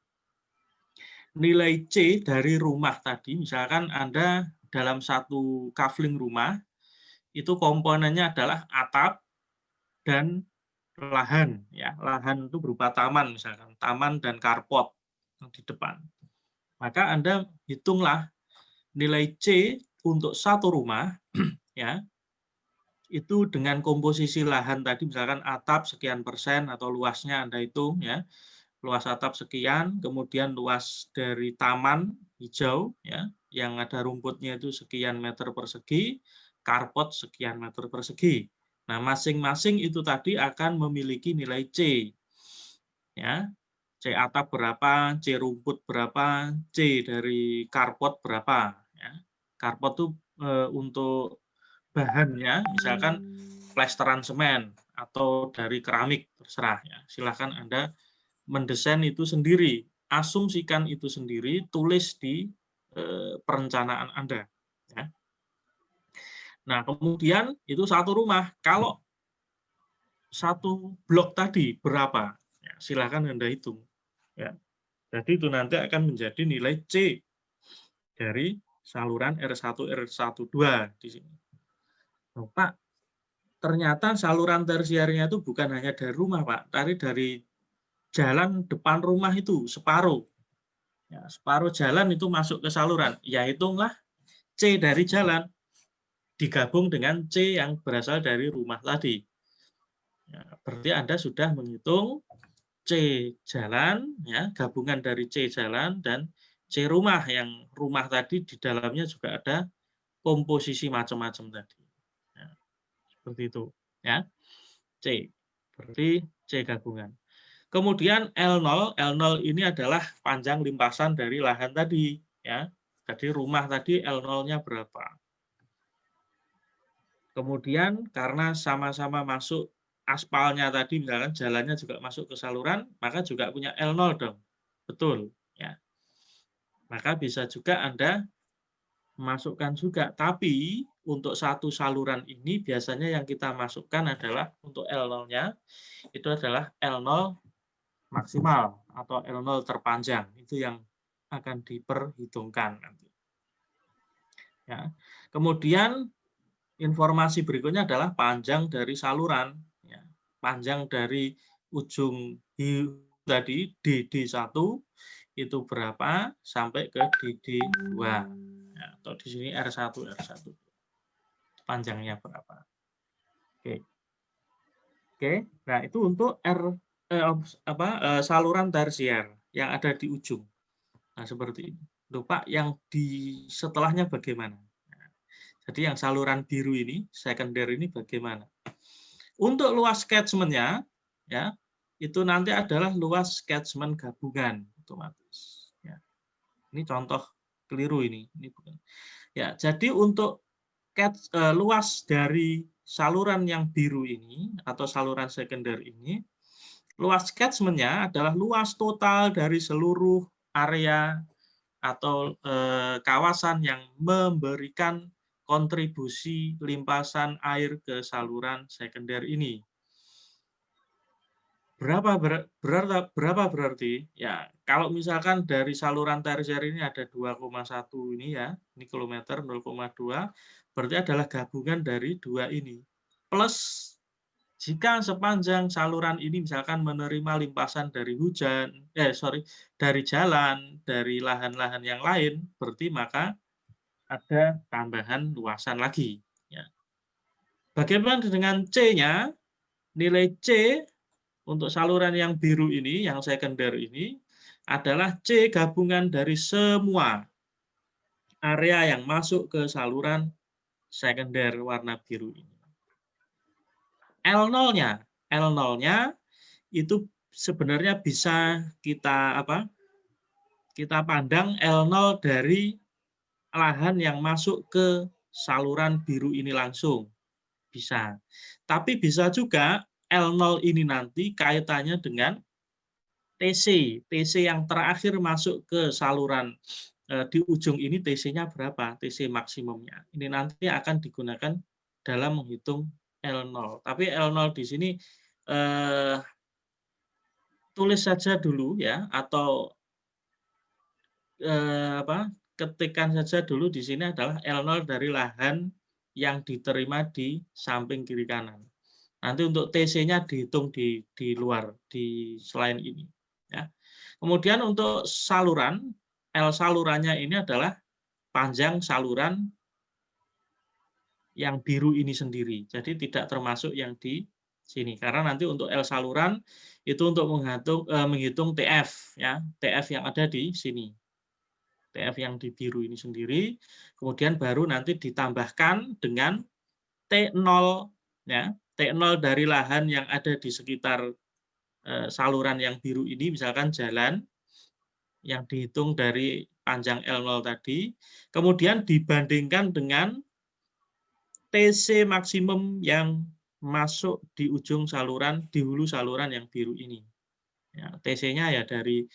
nilai C dari rumah tadi. Misalkan Anda dalam satu coupling rumah, itu komponennya adalah atap dan lahan. Ya, lahan itu berupa taman, misalkan taman dan carport yang di depan. Maka Anda hitunglah nilai C untuk satu rumah, ya, itu dengan komposisi lahan tadi, misalkan atap sekian persen atau luasnya Anda hitung, ya, luas atap sekian, kemudian luas dari taman hijau, ya, yang ada rumputnya itu sekian meter persegi, carport sekian meter persegi. Nah, masing-masing itu tadi akan memiliki nilai C, ya, C atap berapa, C rumput berapa, C dari carport berapa, ya. Carport itu untuk bahannya, misalkan plesteran semen atau dari keramik, terserah ya. Silahkan Anda mendesain itu sendiri, asumsikan itu sendiri, tulis di perencanaan Anda. Ya. Nah, kemudian itu satu rumah. Kalau satu blok tadi berapa? Ya, silahkan Anda hitung. Ya. Jadi itu nanti akan menjadi nilai C dari saluran R1, R12 di sini. Oh, Pak, ternyata saluran tersiernya itu bukan hanya dari rumah, Pak, tapi dari jalan depan rumah itu separuh. Ya, separuh jalan itu masuk ke saluran. Ya hitunglah C dari jalan digabung dengan C yang berasal dari rumah tadi. Ya, berarti Anda sudah menghitung C jalan, ya, gabungan dari C jalan dan C rumah, yang rumah tadi di dalamnya juga ada komposisi macam-macam tadi. Ya, seperti itu. Ya, C. Berarti C gabungan. Kemudian L0, L0 ini adalah panjang limpasan dari lahan tadi. Ya, jadi rumah tadi L0-nya berapa. Kemudian karena sama-sama masuk aspalnya tadi, misalkan jalannya juga masuk ke saluran, maka juga punya L0 dong. Betul. Ya. Maka bisa juga Anda masukkan juga. Tapi untuk satu saluran ini biasanya yang kita masukkan adalah untuk L0-nya, itu adalah L0 maksimal atau L0 terpanjang. Itu yang akan diperhitungkan nanti. Ya. Kemudian informasi berikutnya adalah panjang dari saluran. Ya. Panjang dari ujung tadi DD1 itu berapa sampai ke DD2. Ya, atau di sini R1, R1. Panjangnya berapa. Oke. Oke. Nah, itu untuk saluran tersier yang ada di ujung. Nah, seperti ini. Loh, Pak, yang di setelahnya bagaimana? Nah, jadi yang saluran biru ini, sekunder ini bagaimana? Untuk luas catchment-nya, ya, itu nanti adalah luas catchment gabungan otomatis. Ya. Ini contoh keliru ini bukan. Ya, jadi untuk luas dari saluran yang biru ini atau saluran sekunder ini, luas catchment-nya adalah luas total dari seluruh area atau kawasan yang memberikan kontribusi limpasan air ke saluran sekunder ini. Berapa berarti? Ya, kalau misalkan dari saluran tersier ini ada 2,1 ini ya, ini kilometer 0,2, berarti adalah gabungan dari dua ini. Plus jika sepanjang saluran ini misalkan menerima limpasan dari dari jalan, dari lahan-lahan yang lain, berarti maka ada tambahan luasan lagi. Ya. Bagaimana dengan C-nya? Nilai C untuk saluran yang biru ini, yang sekunder ini, adalah C gabungan dari semua area yang masuk ke saluran sekunder warna biru ini. L0-nya itu sebenarnya bisa kita pandang L0 dari lahan yang masuk ke saluran biru ini langsung. Bisa. Tapi bisa juga L0 ini nanti kaitannya dengan TC. TC yang terakhir masuk ke saluran di ujung ini, TC-nya berapa? TC maksimumnya. Ini nanti akan digunakan dalam menghitung L0. Tapi L0 di sini tulis saja dulu ya, atau ketikkan saja dulu di sini adalah L0 dari lahan yang diterima di samping kiri kanan. Nanti untuk TC-nya dihitung di luar, di selain ini. Ya. Kemudian untuk saluran, L salurannya ini adalah panjang saluran yang biru ini sendiri. Jadi tidak termasuk yang di sini. Karena nanti untuk L saluran itu untuk menghitung TF, ya, TF yang ada di sini. TF yang di biru ini sendiri, kemudian baru nanti ditambahkan dengan T0, ya, T0 dari lahan yang ada di sekitar saluran yang biru ini, misalkan jalan yang dihitung dari panjang L0 tadi, kemudian dibandingkan dengan TC maksimum yang masuk di ujung saluran, di hulu saluran yang biru ini. Ya, TC-nya ya dari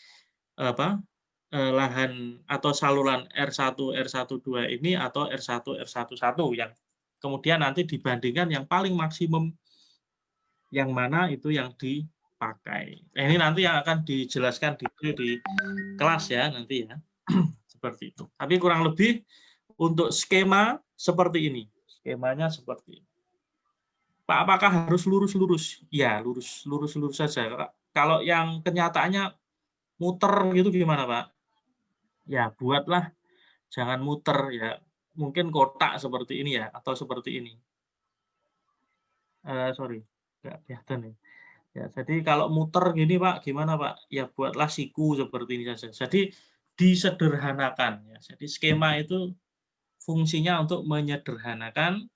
lahan atau saluran R1, R12 ini atau R1, R11 yang kemudian nanti dibandingkan yang paling maksimum yang mana itu yang dipakai. Nah, ini nanti yang akan dijelaskan di kelas ya nanti ya. Seperti itu. Tapi kurang lebih untuk skema seperti ini. Skemanya seperti ini. Pak, apakah harus lurus-lurus? Ya, lurus-lurus saja. Kalau yang kenyataannya muter gitu gimana, Pak? ya buatlah, jangan muter ya. Mungkin kotak seperti ini ya, atau seperti ini. Sorry, nggak kelihatan ya. Ya, jadi kalau muter gini Pak, gimana Pak? Ya buatlah siku seperti ini saja. Jadi disederhanakan ya. Jadi skema itu fungsinya untuk menyederhanakan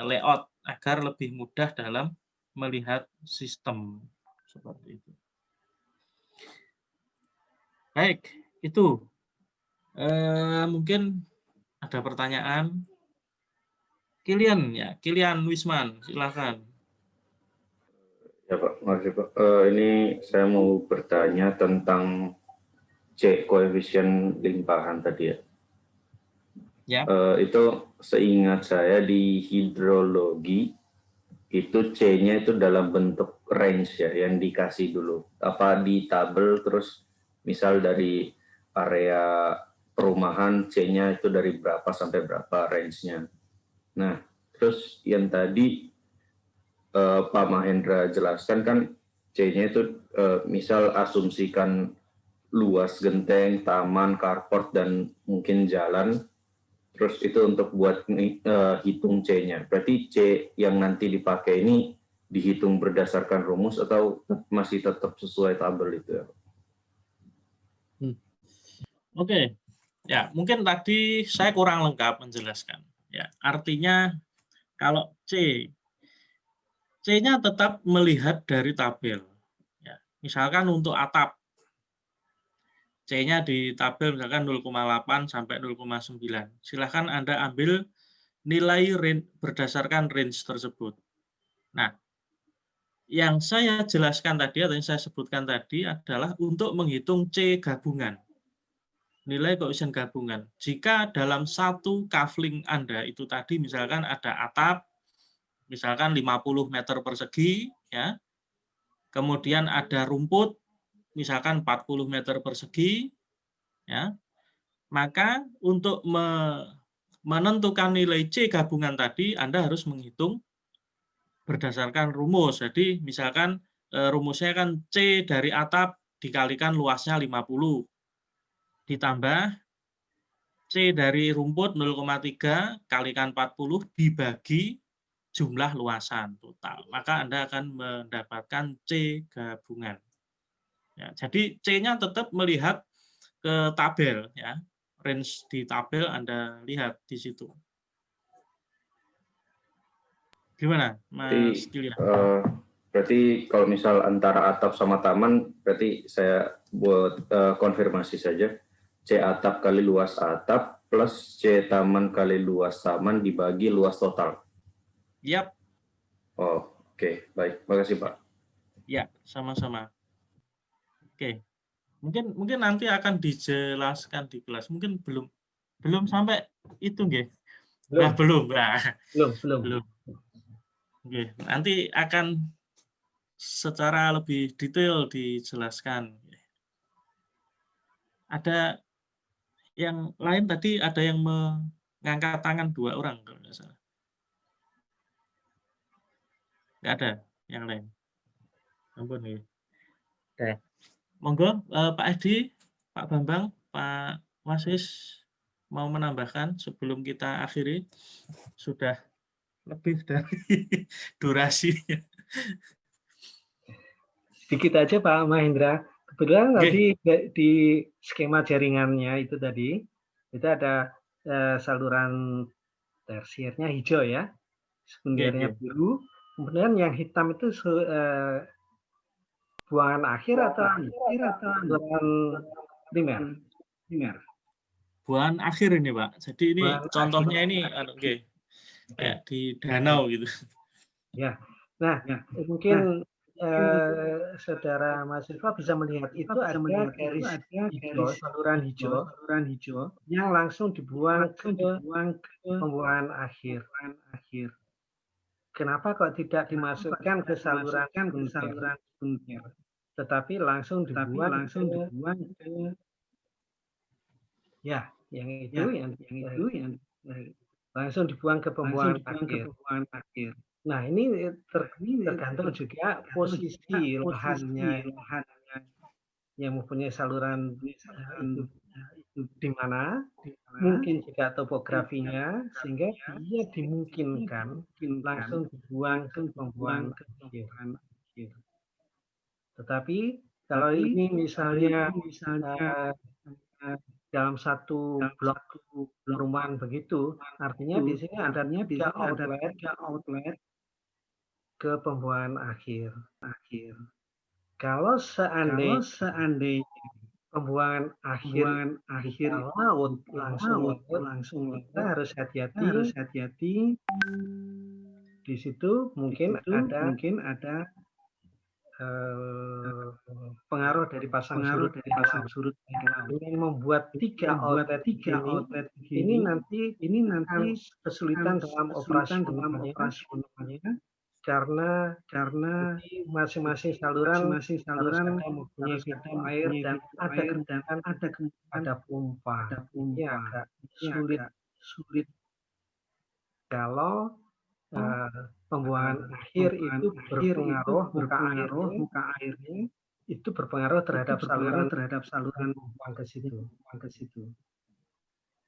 layout agar lebih mudah dalam melihat sistem seperti itu. Baik, itu mungkin ada pertanyaan. Kilian ya, Kilian Wisman, silakan. Ya Pak, makasih Pak. Ini saya mau bertanya tentang C, koefisien limpahan tadi ya. Ya. Itu seingat saya di hidrologi, itu C-nya itu dalam bentuk range ya, yang dikasih dulu. Apa di tabel, terus misal dari area perumahan C-nya itu dari berapa sampai berapa range-nya. Nah, terus yang tadi Pak Mahendra jelaskan kan C-nya itu misal asumsikan luas genteng, taman, carport, dan mungkin jalan, terus itu untuk buat hitung C-nya. Berarti C yang nanti dipakai ini dihitung berdasarkan rumus atau masih tetap sesuai tabel itu ya? Oke, ya mungkin tadi saya kurang lengkap menjelaskan. Ya, artinya kalau C-nya tetap melihat dari tabel. Ya, misalkan untuk atap, C-nya di tabel misalkan 0,8 sampai 0,9. Silahkan Anda ambil nilai berdasarkan range tersebut. Nah, yang saya jelaskan tadi atau yang saya sebutkan tadi adalah untuk menghitung C gabungan. Nilai koefisien gabungan. Jika dalam satu kafling Anda itu tadi misalkan ada atap, misalkan 50 meter persegi, ya, kemudian ada rumput, misalkan 40 meter persegi, ya, maka untuk menentukan nilai C gabungan tadi, Anda harus menghitung berdasarkan rumus. Jadi misalkan rumusnya kan C dari atap dikalikan luasnya 50, ditambah C dari rumput 0,3 kalikan 40 dibagi jumlah luasan total. Maka Anda akan mendapatkan C gabungan. Ya, jadi C-nya tetap melihat ke tabel, ya, range di tabel Anda lihat di situ. Gimana, Mas Kilian? Berarti kalau misal antara atap sama taman, berarti saya buat konfirmasi saja. C atap kali luas atap plus C taman kali luas taman dibagi luas total. Yap. Oh, oke. Baik. Makasih, Pak. Ya, sama-sama. Oke. Mungkin nanti akan dijelaskan di kelas. Mungkin belum sampai itu nggih. Nah, belum. Oke, nanti akan secara lebih detail dijelaskan. Ada yang lain tadi, ada yang mengangkat tangan 2 orang kalau nggak salah. Nggak ada yang lain. Ampun ya. Oke. Monggo Pak Edi, Pak Bambang, Pak Wasis mau menambahkan sebelum kita akhiri. Sudah lebih dari durasinya. Sedikit aja Pak Mahendra. Kebetulan tadi di skema jaringannya itu tadi, itu ada saluran tersiernya hijau ya, sekundernya biru, kemudian yang hitam itu buangan akhir atau buangan primer? Buangan akhir ini Pak. Jadi ini contohnya ini kayak di danau gitu. Ya, nah mungkin saudara mahasiswa bisa melihat itu ada garis hijau, saluran hijau yang langsung dibuang ke pembuangan akhir. Kenapa kok tidak dimasukkan ke saluran sekunder, tetapi langsung dibuang ke ya yang itu yang langsung dibuang ke pembuangan akhir. Nah, ini tergantung juga posisi lahannya yang mempunyai saluran di mana, mungkin juga topografinya, sehingga dia dimungkinkan langsung dibuang ke pembuangan akhir. Tetapi kalau ini misalnya dalam satu blok perumahan begitu, artinya di sini ada 3 outlet ke pembuangan akhir. Kalau seandainya pembuangan akhir laut langsung kita harus hati-hati. Di situ mungkin ada pengaruh dari pasang surut yang membuat 3 outlet ini nanti kesulitan dalam operasionalnya karena masing-masing saluran harus ada mempunyai pintu air dan ada pompa. Ini agak sulit kalau pembuangan akhir itu berpengaruh muka airnya itu berpengaruh terhadap saluran membuang ke situ.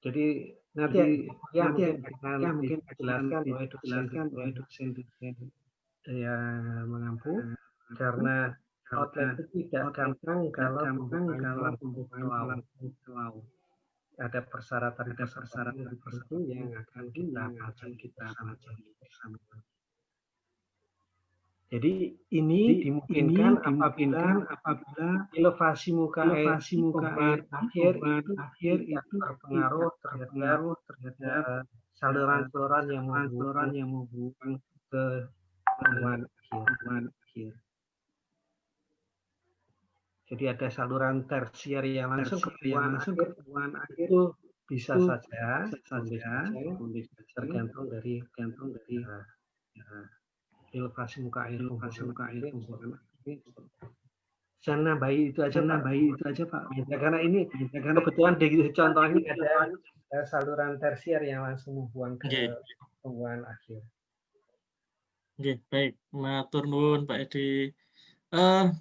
Jadi nanti mungkin dijelaskan oleh dosen saya mengampu karena outlet itu tidak gampang kalau pembuangan ke laut. Ada persyaratan tertentu yang akan kita pelajari bersama. Jadi ini dimungkinkan apabila elevasi muka air akhir itu berpengaruh terhadap saluran yang menghubung ke pembuangan akhir. Jadi ada saluran tersier yang langsung ke pembuangan akhir itu bisa saja tergantung dari elevasi muka air pembuangan akhir. Saya nambahi itu aja Pak. Karena ini kebetulan di contohnya ada saluran tersier yang langsung membuang ke pembuangan akhir. Oke, baik. Matur nuwun Pak Edi.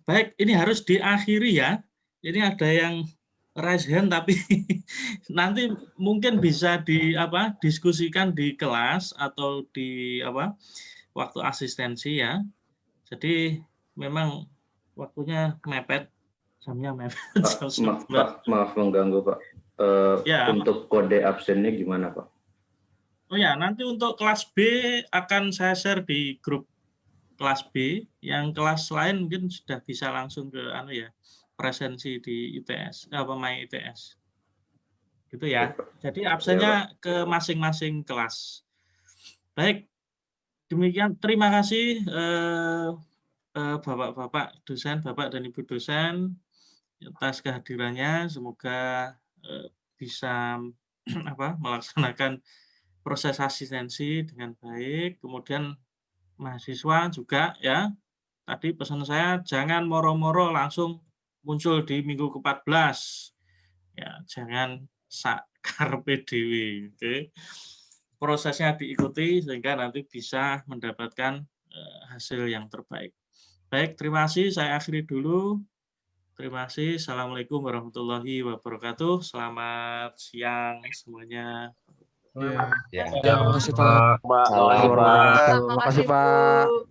Baik, ini harus diakhiri ya. Ini ada yang raise hand tapi nanti mungkin bisa diskusikan di kelas atau di waktu asistensi ya. Jadi memang waktunya mepet, jamnya mepet. Maaf mengganggu Pak. Untuk kode absennya gimana Pak? Oh ya, nanti untuk kelas B akan saya share di grup kelas B. Yang kelas lain mungkin sudah bisa langsung ke presensi di ITS, My ITS. Gitu ya. Jadi absennya ke masing-masing kelas. Baik. Demikian, terima kasih Bapak-bapak dosen, Bapak dan Ibu dosen atas kehadirannya. Semoga bisa melaksanakan proses asistensi dengan baik. Kemudian mahasiswa juga ya. Tadi pesan saya jangan moro-moro langsung muncul di minggu ke-14. Ya, jangan carpe diewe. Oke. Prosesnya diikuti sehingga nanti bisa mendapatkan hasil yang terbaik. Baik, terima kasih. Saya akhiri dulu. Terima kasih. Assalamualaikum warahmatullahi wabarakatuh. Selamat siang semuanya. Terima kasih Pak. Terima kasih Pak. Terima kasih Pak.